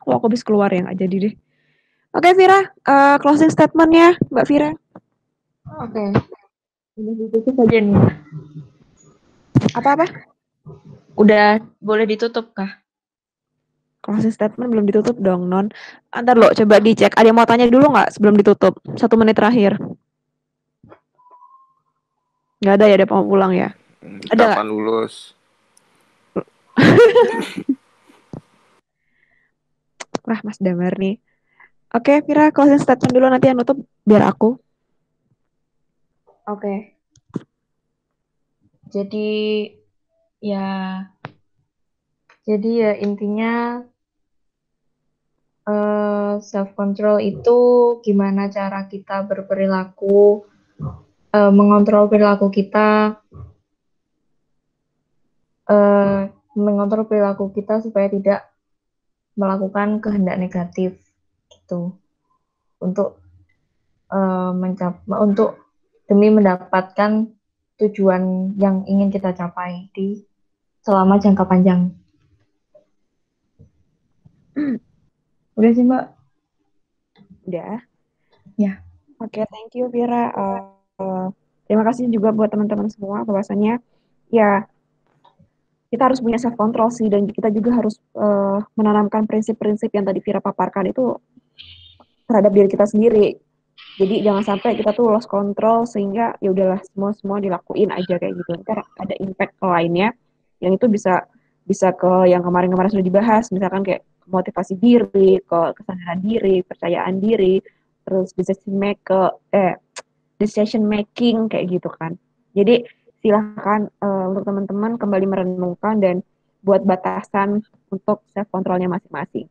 Oh, aku bisa keluar ya, nggak jadi deh. Oke, Vira, closing statement-nya, Mbak Vira. Oke. Udah ditutup aja nih. Apa-apa? Udah boleh ditutup kah? Closing statement belum ditutup dong, Non. Antar lo, coba dicek. Ada yang mau tanya dulu nggak sebelum ditutup? 1 menit terakhir. Nggak ada ya, ada mau pulang ya? Ada Kapan lulus? Wah, Mas Damar nih. Oke, Vira, closing statement dulu, nanti yang nutup biar aku. Oke. Jadi ya intinya self control itu gimana cara kita berperilaku, mengontrol perilaku kita, supaya tidak melakukan kehendak negatif gitu, untuk demi mendapatkan tujuan yang ingin kita capai di selama jangka panjang. Udah sih, Mbak. Udah. Ya. Oke, thank you Vira. Terima kasih juga buat teman-teman semua bahwasanya ya kita harus punya self control sih, dan kita juga harus menanamkan prinsip-prinsip yang tadi Vira paparkan itu terhadap diri kita sendiri. Jadi jangan sampai kita tuh lost control sehingga ya udahlah semua dilakuin aja kayak gitu. Ntar ada impact lainnya yang itu bisa ke yang kemarin-kemarin sudah dibahas, misalkan kayak motivasi diri, ke kesadaran diri, percayaan diri, terus decision making kayak gitu kan. Jadi silahkan untuk teman-teman kembali merenungkan dan buat batasan untuk self controlnya masing-masing.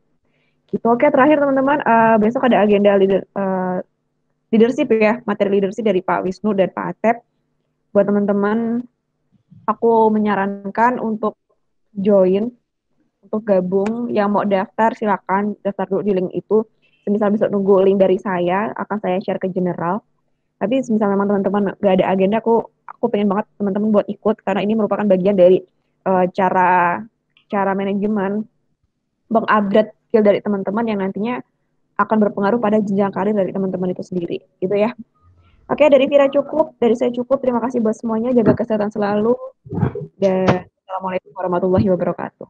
Gitu. Oke, terakhir teman-teman, besok ada agenda leadership ya, materi leadership dari Pak Wisnu dan Pak Atep. Buat teman-teman, aku menyarankan untuk join, untuk gabung. Yang mau daftar silakan daftar dulu di link itu. Misal besok nunggu link dari saya, akan saya share ke general. Tapi misalnya memang teman-teman gak ada agenda, aku pengen banget teman-teman buat ikut, karena ini merupakan bagian dari cara manajemen mengupgrade skill dari teman-teman yang nantinya akan berpengaruh pada jenjang karir dari teman-teman itu sendiri, gitu ya. Oke, dari Vira cukup, dari saya cukup. Terima kasih buat semuanya, jaga kesehatan selalu, dan Assalamualaikum warahmatullahi wabarakatuh.